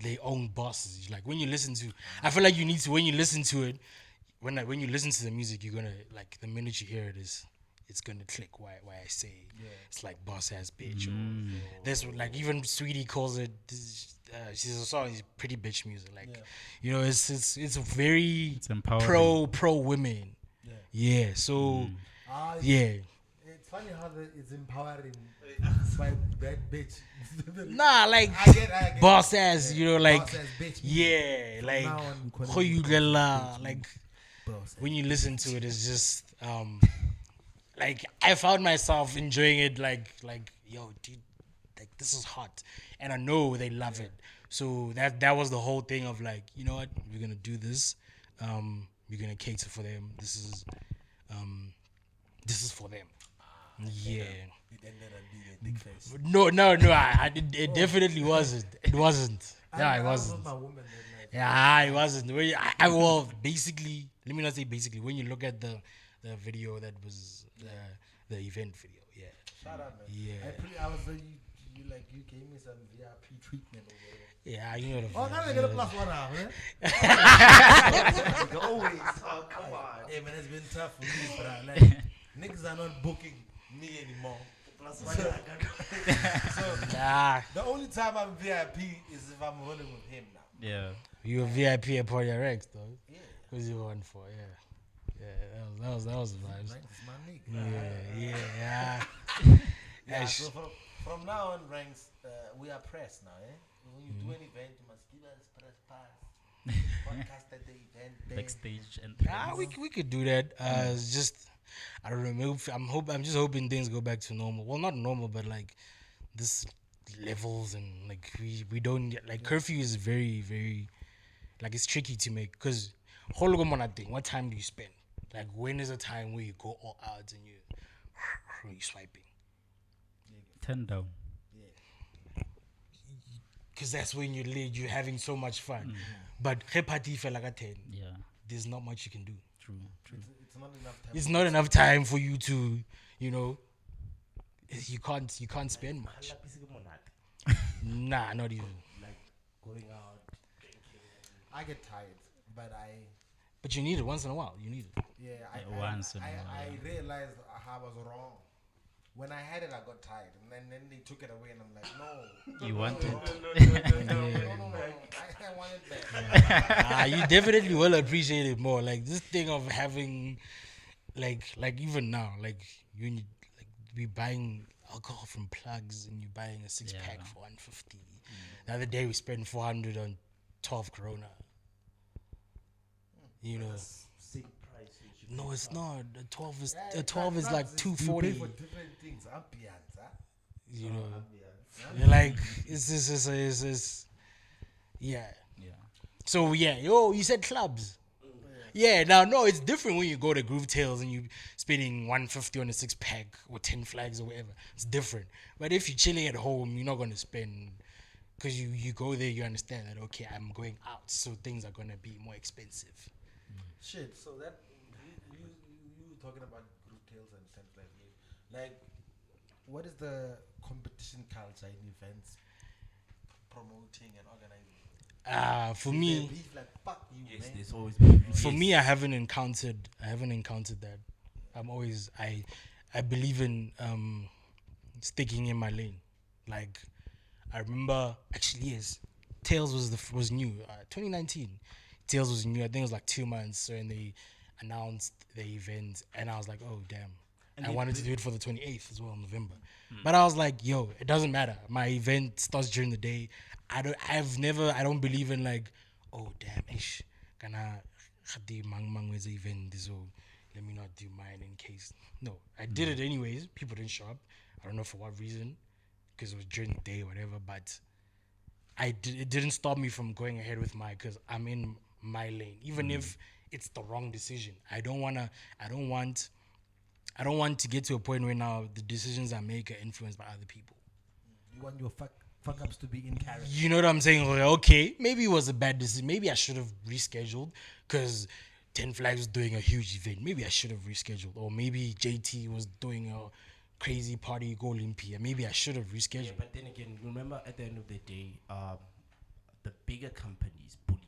E: their own bosses. Like when you listen to, I feel like you need to when you listen to it, when you listen to the music, you're gonna like the minute you hear it it's gonna click. Why I say it's like boss ass bitch. Or that's what, like even Sweetie calls it. She's a song. It's pretty bitch music. Like it's very
C: empowering.
E: pro women. Yeah. So.
D: Ah,
E: Yeah.
D: It's funny how it's empowering by bad bitch.
E: Nah, like
D: I get
E: boss ass, you know, like
D: boss ass bitch.
E: yeah,
D: From
E: like
D: now on, calling
E: how
D: me
E: you
D: boss
E: get
D: ass bitch,
E: like
D: boss
E: when
D: ass
E: you listen to it, it's just like I found myself enjoying it, like yo, dude, like this is hot, and I know they love it. So that was the whole thing of like, you know what, we're gonna do this. We're gonna cater for them. This is for them. Yeah.
D: It ended up being a dick face.
E: No, it definitely wasn't. It wasn't. Yeah, it wasn't.
D: My woman that night.
E: Yeah, it wasn't. Well, basically, let me not say basically. When you look at the video that was the event video, yeah.
D: Shout out, man.
E: Yeah.
D: I was you gave me some VIP treatment over there.
E: Yeah, you know the.
D: Oh, now I get a plus one hour, man.
B: Always. Oh, come on.
D: Hey, man, it's been tough for me, but like niggas are not booking me anymore.
B: Plus one, I got
E: Nah,
D: The only time I'm VIP is if I'm rolling with him now.
C: Yeah.
E: you a VIP at Party Rex, though.
D: Yeah.
E: Who's you on for? Yeah. Yeah, that was the vibes.
D: Ranks is my nigga.
E: Yeah.
D: Yeah,
E: Ash.
D: so from now on, Ranks, we are press now, eh? When you do an event, you must give us press pass. Podcast at the event.
C: Backstage and
E: We could do that. It's just I don't know. Maybe I'm just hoping things go back to normal. Well, not normal, but like this levels and like we don't like curfew is very very like it's tricky to make because whole thing. What time do you spend? Like when is a time where you go all out and you swiping?
C: turn down.
E: Because that's when you're having so much fun. But party feel like a 10.
C: Yeah.
E: There's not much you can do.
C: True.
D: It's not enough time.
E: It's not enough time for you to, you know, you can't spend much. Nah, not even.
B: like going out, drinking.
D: I get tired, but
E: But you need it once in a while. You need it.
C: Once in a while,
D: I realized how I was wrong. When I had it, I got tired, and then they took it away, and I'm like, no.
C: You want it?
D: No. I want it back.
E: You definitely will appreciate it more. Like this thing of having, like even now, like you need, like we buying alcohol from plugs, and you buying a 6-pack for 150. The other day we spent 400 on 12 Corona. You know.
B: Same price. You should
E: No, it's not. The 12 is
D: Yeah,
E: 12 is
D: plugs
E: like
D: you
E: 240.
D: pay for different things. Ambiance, huh?
E: You know, you're like it's yeah.
C: Yeah.
E: So yeah, you said clubs. Yeah, now no, it's different when you go to Groove Tales and you spending 150 on a 6-pack or 10 flags or whatever. It's different. But if you're chilling at home, you're not gonna spend because you go there, you understand that okay, I'm going out, so things are gonna be more expensive.
D: Shit. So that you talking about group tales and stuff like what is the competition culture in events promoting and organizing?
E: For me,
D: Beef like fuck you,
B: Yes,
D: man.
B: there's always been.
E: for me, I haven't encountered that. I'm always I believe in sticking in my lane. Like I remember actually yes, Tails was new. 2019, Tails was new. I think it was like 2 months. So and they announced the event, and I was like, oh damn. And I wanted to do it for the 28th as well in November. But I was like, yo, it doesn't matter. My event starts during the day. I don't believe in like, oh damn, ish, kana khati mang was event, so let me not do mine in case. No, I did it anyways. People didn't show up. I don't know for what reason, because it was during the day or whatever. But it didn't stop me from going ahead with because I'm in my lane, even if it's the wrong decision. I don't want to get to a point where now the decisions I make are influenced by other people.
D: You want your fuck ups to be in character.
E: You know what I'm saying? Like, okay, maybe it was a bad decision. Maybe I should have rescheduled because 10 Flags was doing a huge event. Maybe I should have rescheduled. Or maybe JT was doing a crazy party, go Olympia. Maybe I should have rescheduled.
B: Yeah, but then again, remember at the end of the day, the bigger companies bully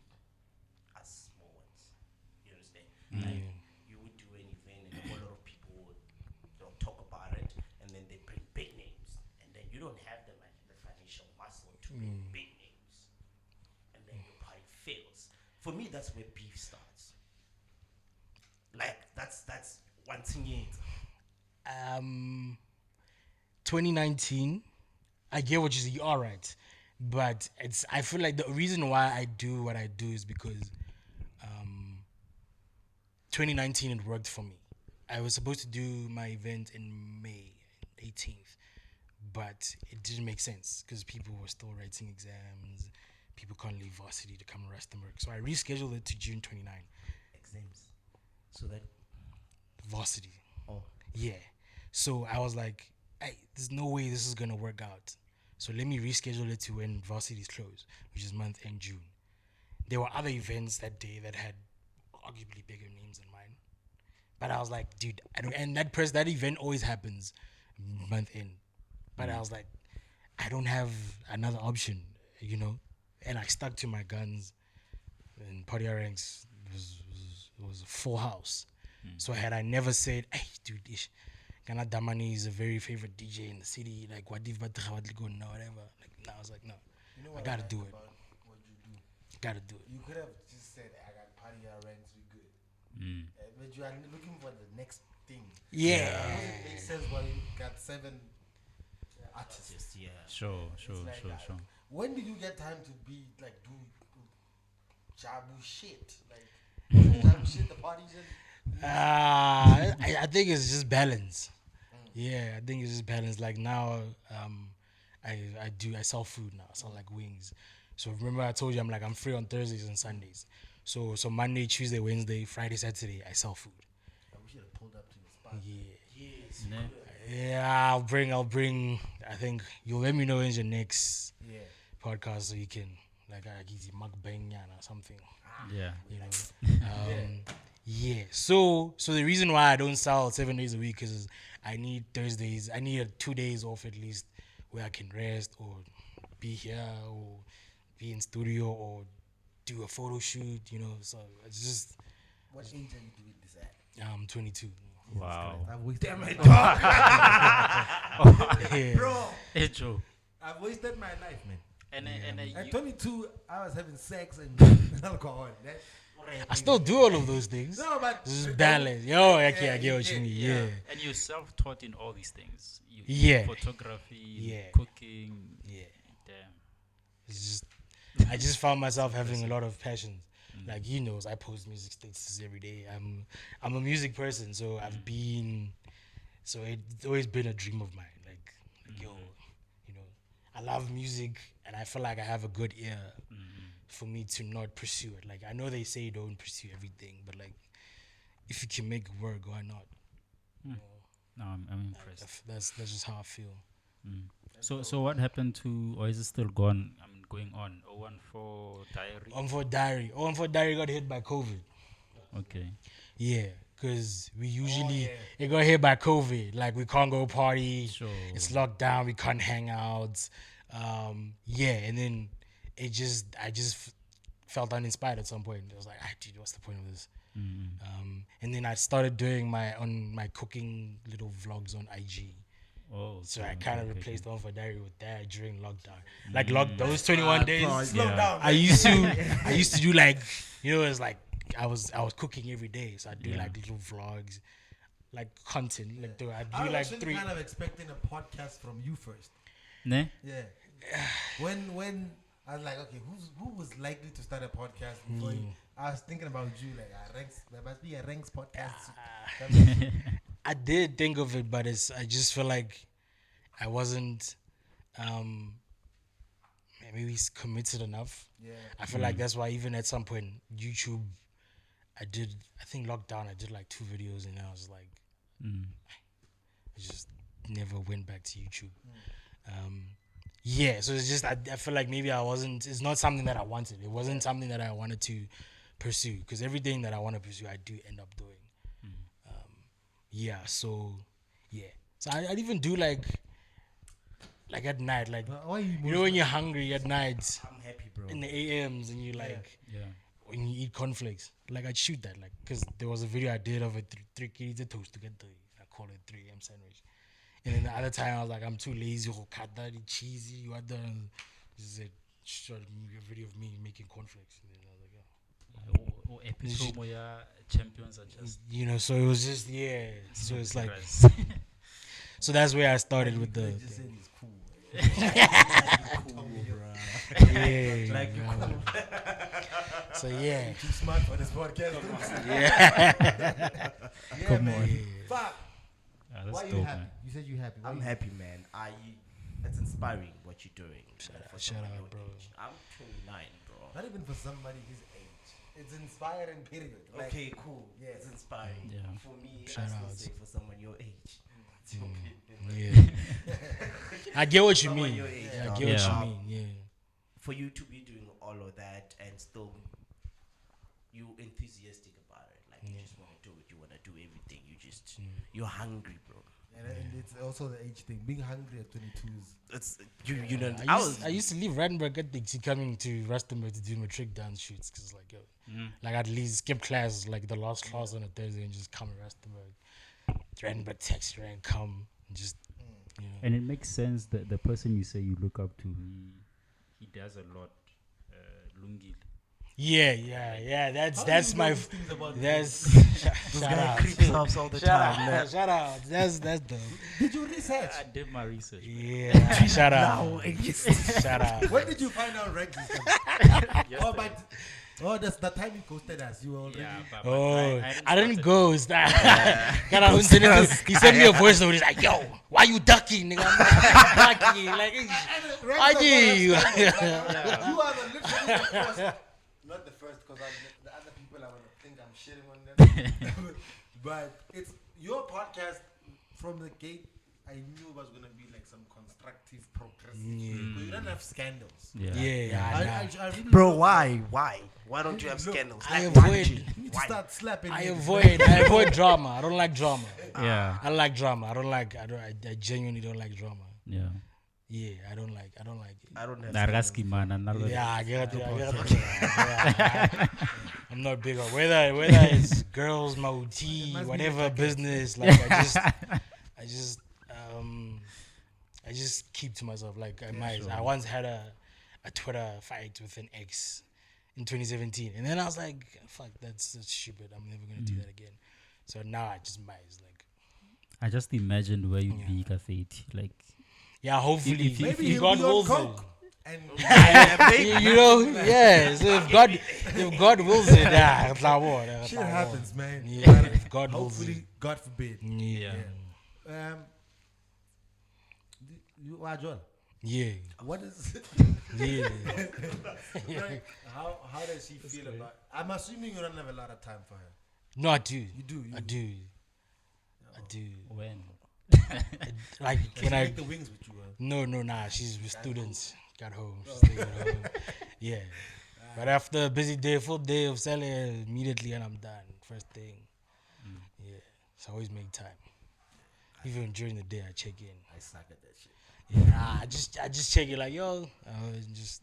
B: us small ones. You understand? Like you would do an event and a whole lot of people would talk about it, and then they bring big names, and then you don't have the financial muscle to bring big names, and then your party fails. For me, that's where beef starts. Like that's one thing.
E: 2019. I get what you are right, but I feel like the reason why I do what I do is because 2019 it worked for me. I was supposed to do my event in May 18th, but it didn't make sense because people were still writing exams. People can't leave varsity to come to Rustenburg, so I rescheduled it to June 29.
B: Exams. So that.
E: Varsity.
B: Oh.
E: Yeah. So I was like, hey, there's no way this is gonna work out. So let me reschedule it to when varsity is closed, which is month end June. There were other events that day that had arguably bigger names than mine. But I was like, dude, and that event always happens month end. But I was like, I don't have another option, you know? And I stuck to my guns. And Party Ranks was a full house. So had I never said, hey, dude, Ghana Damani is a very favorite DJ in the city, like, what if go no, whatever. Like, no, I was like, no,
D: You know
E: I
D: what
E: gotta
D: like
E: do it.
D: about what you do?
E: Gotta do it.
D: You could have just said, I got party ranks, we good. But you are looking for the next thing.
E: Yeah.
D: It makes sense why you got 7 artists.
B: Just yeah.
C: Sure.
D: When did you get time to be like do Jabu shit? Like Jabu shit, the parties and
E: I think it's just balance. Yeah, I think it's just balance. Like now, I sell food now. I sell like wings. So remember I told you I'm free on Thursdays and Sundays. So Monday, Tuesday, Wednesday, Friday, Saturday I sell food.
D: we should have pulled up to the spot.
B: Yes.
E: Yeah, I'll bring. I think you'll let me know when's your next
D: Yeah.
E: podcast so you can like give you mukbang or something.
C: Yeah.
E: You know. Yeah. So the reason why I don't sell 7 days a week is I need Thursdays. I need 2 days off at least where I can rest or be here or be in studio or do a photo shoot. You know. So it's just.
D: What age are you doing this at?
E: I'm 22.
C: Wow.
D: I've wasted my
E: Yeah.
D: bro.
C: Hey, Joe.
D: I've wasted my life, man.
C: And
D: At 22, I was having sex and alcohol.
E: I still do all of those things.
D: No, but
E: This is balance. Yo, okay, I get what you mean. Yeah.
C: and you're self-taught in all these things.
E: Yeah.
C: Photography,
E: Yeah.
C: cooking.
E: Yeah.
C: Damn.
E: It's just, I just found myself having a lot of passions. Like he knows, I post music statuses every day. I'm a music person, so I've been, so it's always been a dream of mine. Like yo, you know, I love music, and I feel like I have a good ear for me to not pursue it. Like I know they say don't pursue everything, but like if you can make it work, why not? You know,
C: No, I'm impressed.
E: that's just how I feel.
C: So what happened to, or is it still going on? 014 diary.
E: On for diary got hit by COVID.
C: Okay.
E: Yeah, because we usually it got hit by COVID. Like we can't go party.
C: Sure.
E: It's locked down. We can't hang out. And then I just felt uninspired at some point. I was like, dude, what's the point of this? And then I started doing my cooking little vlogs on IG.
C: Oh.
E: So I kind of replaced On for Diary with that during lockdown. Like those 21 days.
D: Slow down.
E: I used to do like, you know, it's like I was cooking every day, so I do like little vlogs, like content. Like I
D: I
E: do
D: was
E: like
D: actually
E: 3.
D: kind of expecting a podcast from you first.
C: Ne?
D: Yeah. when I was like, okay, who was likely to start a podcast before you? I was thinking about you, like Ranks. There must be a Ranks podcast.
E: I did think of it, but I just feel like I wasn't maybe committed enough.
D: Yeah.
E: I feel like that's why even at some point YouTube, I think lockdown I did like 2 videos and I was like, I just never went back to YouTube. So it's just I feel like maybe it's not something that I wanted. It wasn't something that I wanted to pursue, because everything that I want to pursue I do end up doing. So I'd even do like at night, like you know when you're hungry at night
B: I'm happy, bro.
E: in the AMs and you like
C: Yeah.
E: when you eat cornflakes, like I'd shoot that, like because there was a video I did of a 3 kids toast to get I call it 3 AM sandwich, and then the other time I was like I'm too lazy to cut that cheesy what the just shot a video of me making cornflakes, and then I was like
C: Epitome ya champions are just
E: you know, so it was just so it's like So that's where I started with the.
D: Just said he's cool.
E: Yeah.
B: Like you cool.
E: So yeah.
D: Too smart for this podcast.
C: Come on.
D: Fuck.
C: Ah, that's
D: Why are you
C: dope,
D: happy?
C: man.
D: You said you happy. Why
B: I'm
D: you
B: happy, man. It's inspiring what you're doing.
E: Shout
B: for
E: out,
B: someone
E: shout out,
B: your
E: bro.
B: age. I'm 29, bro.
D: Not even for somebody his age. It's inspiring, period. Like,
B: Okay, cool.
D: Yeah.
B: It's inspiring.
C: Yeah.
B: For me,
E: Shout
B: I still
E: outs.
B: say for someone your age. It's okay.
E: Yeah. I get what you
B: Someone
E: mean.
B: your age,
E: I
B: dog.
E: get what
C: Yeah.
E: you mean. Yeah.
B: For you to be doing all of that and still you enthusiastic about it, like you just want to do it, you want to do everything, you're hungry, bro.
D: and it's also the age thing. Being hungry at 22 is.
B: It's you know.
E: I used to leave Rustenburg at the coming to Rustenburg to do my trick dance shoots because like yo, like I'd leave skip class like the last class on a Thursday and just come to Rustenburg. Rustenburg text and come and just you know.
C: And it makes sense that the person you say you look up to, he does a lot. Lungi.
E: Yeah. That's my. That's shout out.
B: creeps us all the time. Man.
E: Shout out. That's dope.
D: Did you research?
C: I did my research.
E: Yeah. Shout out. Shout out.
D: When did you find out ranks is coming? That's the time you ghosted us. You were already.
C: Yeah, but
E: Oh, I didn't
C: start
E: ghost. He sent me a voice note. He's like, "Yo, why you ducking, nigga?" I'm like, ducking. Like, why you?
D: You are the literally the first. Not the first, because the other people are gonna think I'm shitting on them. But it's your podcast from the gate. I knew it was gonna be like some constructive, progressive. But you don't have scandals.
E: Yeah.
D: I really
B: Bro, why? Why don't you have scandals?
E: I
B: Like, why
E: avoid-
B: did you?
D: You need to start slapping.
E: I
D: niggas.
E: avoid drama. I don't like drama.
C: Yeah.
E: I like drama. I genuinely don't like drama.
C: Yeah.
E: Yeah, I don't like it.
B: I don't have
C: Naraski man and
E: Yeah, I get it. Yeah. I'm not big on whether it's girls, mauti, whatever business. Like I just keep to myself. Like I once had a Twitter fight with an ex in 2017, and then I was like, "Fuck, that's stupid. I'm never gonna do that again." So now I just might like.
C: I just imagined where you'd be at 30. Like,
E: Yeah, hopefully,
C: If you-
D: Maybe
E: if
D: he'll
E: God
D: be on
E: wills it.
D: coke. And
E: You know, yeah. So if God wills it, yeah,
D: shit happens, man.
E: Yeah, if God wills it.
D: Hopefully, God forbid.
E: Yeah.
D: You are John.
E: Yeah.
D: What is?
E: Yeah.
D: Like, how does she feel about? I'm assuming you don't have a lot of time for her.
E: No, I do.
D: You do.
E: I do. I do.
C: when?
E: Like when
D: I
E: I
D: take the wings with you.
E: nah. She's with students. Got home. She's staying at home. Yeah. But after a busy day, full day of selling, immediately and I'm done. First thing. Yeah. So I always make time. Even during the day, I check in.
D: I suck at that shit.
E: Yeah, I just check it like yo, just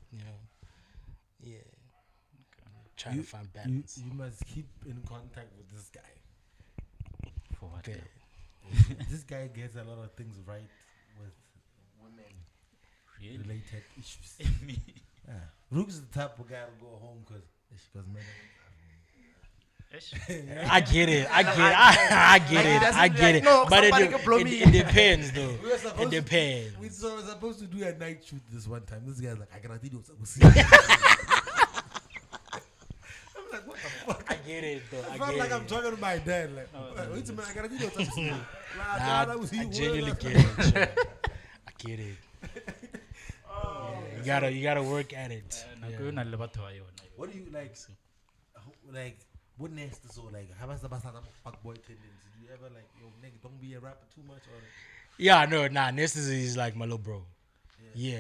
E: yeah, trying to find balance.
D: You must keep in contact with this guy.
C: For what?
E: Okay.
D: This guy gets a lot of things right with women
C: Really?
D: related issues. Yeah. Rook is the type of guy to go home because man.
E: I get it.
B: No,
E: But
B: somebody can blow me.
E: it depends though.
D: We were supposed
E: It depends.
D: We were supposed to do a night shoot this one time. This guy's like, I cannot do this. I'm like, what the fuck?
E: I get it though.
D: I
E: I
D: felt
E: get
D: like
E: it.
D: I'm talking to my dad. Like, wait a minute, I gotta do this.
E: Nah, I genuinely get it. Sure. I get it. Yeah, you gotta work at it. Yeah.
D: What do you like? Like, what next is so like? How much about fuck boy tendency? Do you ever like, yo, nigga, don't be a rapper too much? Or
E: Yeah, no, Nestus is like my little bro. Yeah.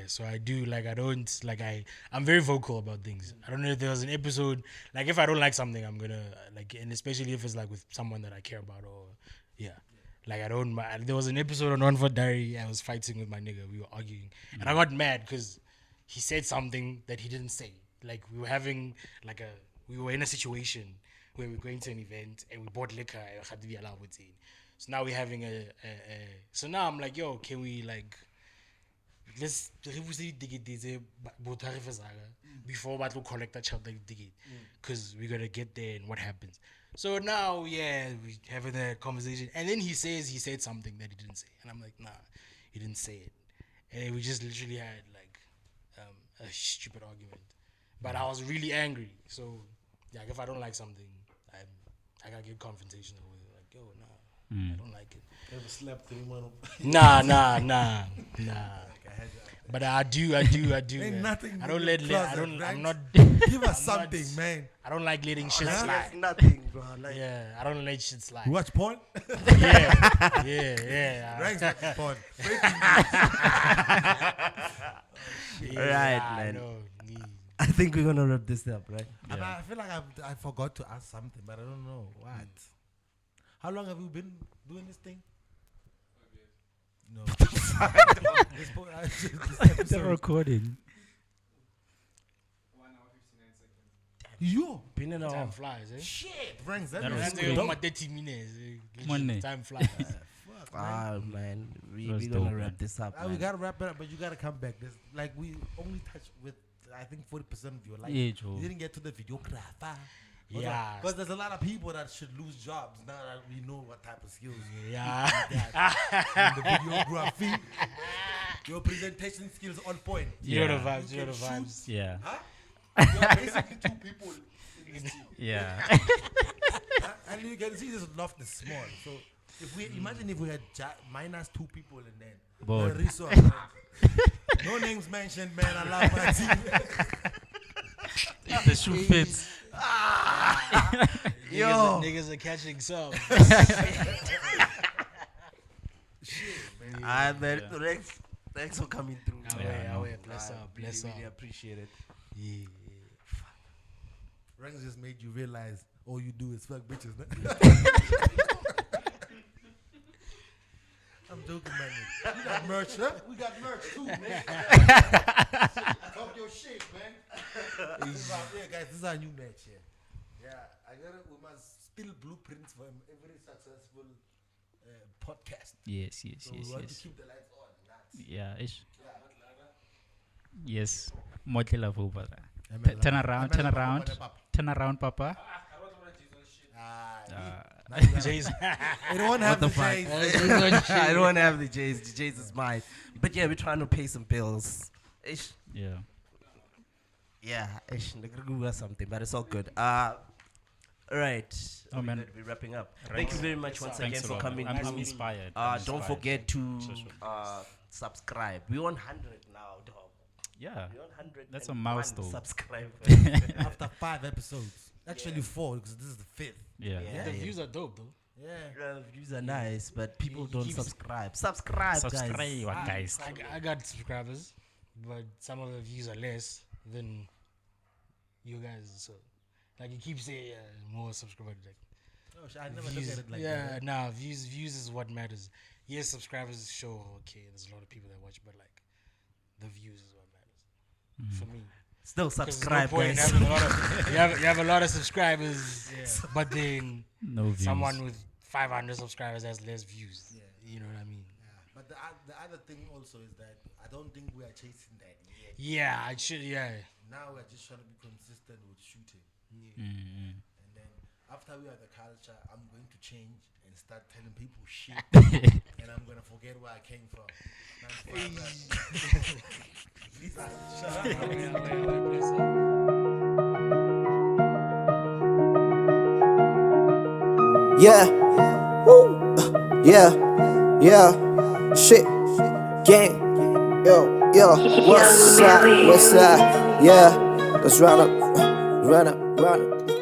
E: So I do I'm very vocal about things. I don't know if there was an episode like if I don't like something, I'm gonna like, and especially if it's like with someone that I care about or like I don't. There was an episode on One for Diary. I was fighting with my nigga. We were arguing, and I got mad because he said something that he didn't say. Like we were having we were in a situation where we're going to an event and we bought liquor. So now we're having so now I'm like, yo, can we like let's before we collect that child ticket because we're gonna get there and what happens. So now, yeah, we having that conversation, and then he said something that he didn't say, and I'm like, nah, he didn't say it, and then we just literally had like a stupid argument, but I was really angry. So yeah, if I don't like something, I gotta get confrontational with it. Like, yo, nah, I don't like it.
D: Ever slept anyone?
E: Nah. But I do.
D: Ain't
E: Man.
D: nothing.
E: I don't
D: in
E: let.
D: the closet,
E: I'm
D: right?
E: not.
D: Give us
E: I'm not-
D: something, man.
E: I don't like letting shit
B: That's
E: slide.
B: nothing, bro. Like,
E: Yeah, I don't let shit slide.
D: You watch porn?
E: Yeah.
D: Ranks watch porn.
B: Alright,
E: I
B: man.
E: know.
B: I think we're gonna wrap this up, right?
D: And I feel like I forgot to ask something, but I don't know what. How long have you been doing this thing? 5 years. No.
C: They're recording.
D: Yo,
B: Been in
E: Time
B: a
E: flies, eh?
D: shit, Ranks. That
C: That
D: is
C: was
E: And
C: cool.
E: then my 30 minutes.
C: Money.
E: Time flies.
B: man. We're
C: That's
B: gonna
C: dope,
B: wrap
C: man.
B: this up.
D: We
B: Man.
D: gotta wrap it up, but you gotta come back. This like we only touched with I think 40% of your life.
C: Yeah, Joe.
D: You didn't get to the videographer.
E: Yeah.
D: Because there's a lot of people that should lose jobs now that we know what type of skills you
E: Yeah.
D: got. The videography, your presentation skills on point.
E: You know the
C: Yeah.
E: vibes. You know the
D: can shoot.
E: vibes.
C: Yeah.
D: Huh? You're basically two people in this team.
C: Yeah.
D: Huh? And you can see this loft is small. So if we imagine if we had minus 2 people and then
C: Bored.
D: the resource, man. No names mentioned, man. I love my team.
C: If the shoe fits.
B: Yo.
E: Niggas are catching some.
B: Man. Thanks for coming through.
E: Away. Bless up.
B: Really appreciate it.
E: Yeah.
D: Ranks just made you realize all you do is fuck bitches. I'm joking, man. We got merch, huh? We got merch too, man. Talk your shit, man. Guys, this is our new match here. Yeah, we must spill blueprints for every successful podcast.
C: Yes.
D: So we want to keep the lights on. Nuts.
C: Yeah, ish. Yes. Motlela Vuba.
D: Amen.
C: Turn around, turn
D: Amen.
C: around. Turn around, Papa.
E: Jason.
D: I don't have the shades.
B: I don't want to have the J's. The J's is mine. But yeah, we're trying to pay some bills. Ish.
C: Yeah.
B: Yeah, ish. Or something, but it's all good. Right.
C: Oh, man.
B: We're wrapping up. Thank you very much once again
C: Thanks a
B: for
C: lot.
B: coming.
C: I'm
B: through.
C: inspired.
B: Don't forget to
C: Sure.
B: subscribe. We're on 100 now, dog.
C: Yeah.
B: We're on 100.
C: That's a milestone.
B: Subscribe.
D: After 5 episodes. Actually 4, because this is the 5th.
C: Yeah.
E: The views are dope, though.
D: Yeah.
B: Views are nice, but people don't
E: keeps-
B: subscribe. Subscribe, guys.
C: Guys.
E: I got subscribers, but some of the views are less than you guys. So, like you keep saying, more subscribers. Like,
D: Oh, I never
E: views,
D: look at it like
E: yeah,
D: that.
E: nah. Views is what matters. Yes, subscribers show okay. There's a lot of people that watch, but like the views is what matters for me.
B: Still
E: 'Cause there's
B: subscribe,
E: no point in
B: guys.
E: having a lot of, you have a lot of subscribers, but then
C: No views.
E: someone with 500 subscribers has less views.
D: Yeah.
E: You know what I mean?
D: But the other thing also is that I don't think we are chasing that yet.
E: Yeah, I should. Yeah,
D: Now we're just trying to be consistent with shooting.
C: Mm-hmm.
D: And then after we are the culture, I'm going to change and start telling people shit. And I'm going to forget where I came from. Shut up.
A: Yeah. Woo. Yeah. Shit. Gang. Yo. What's up? Yeah. Let's run up.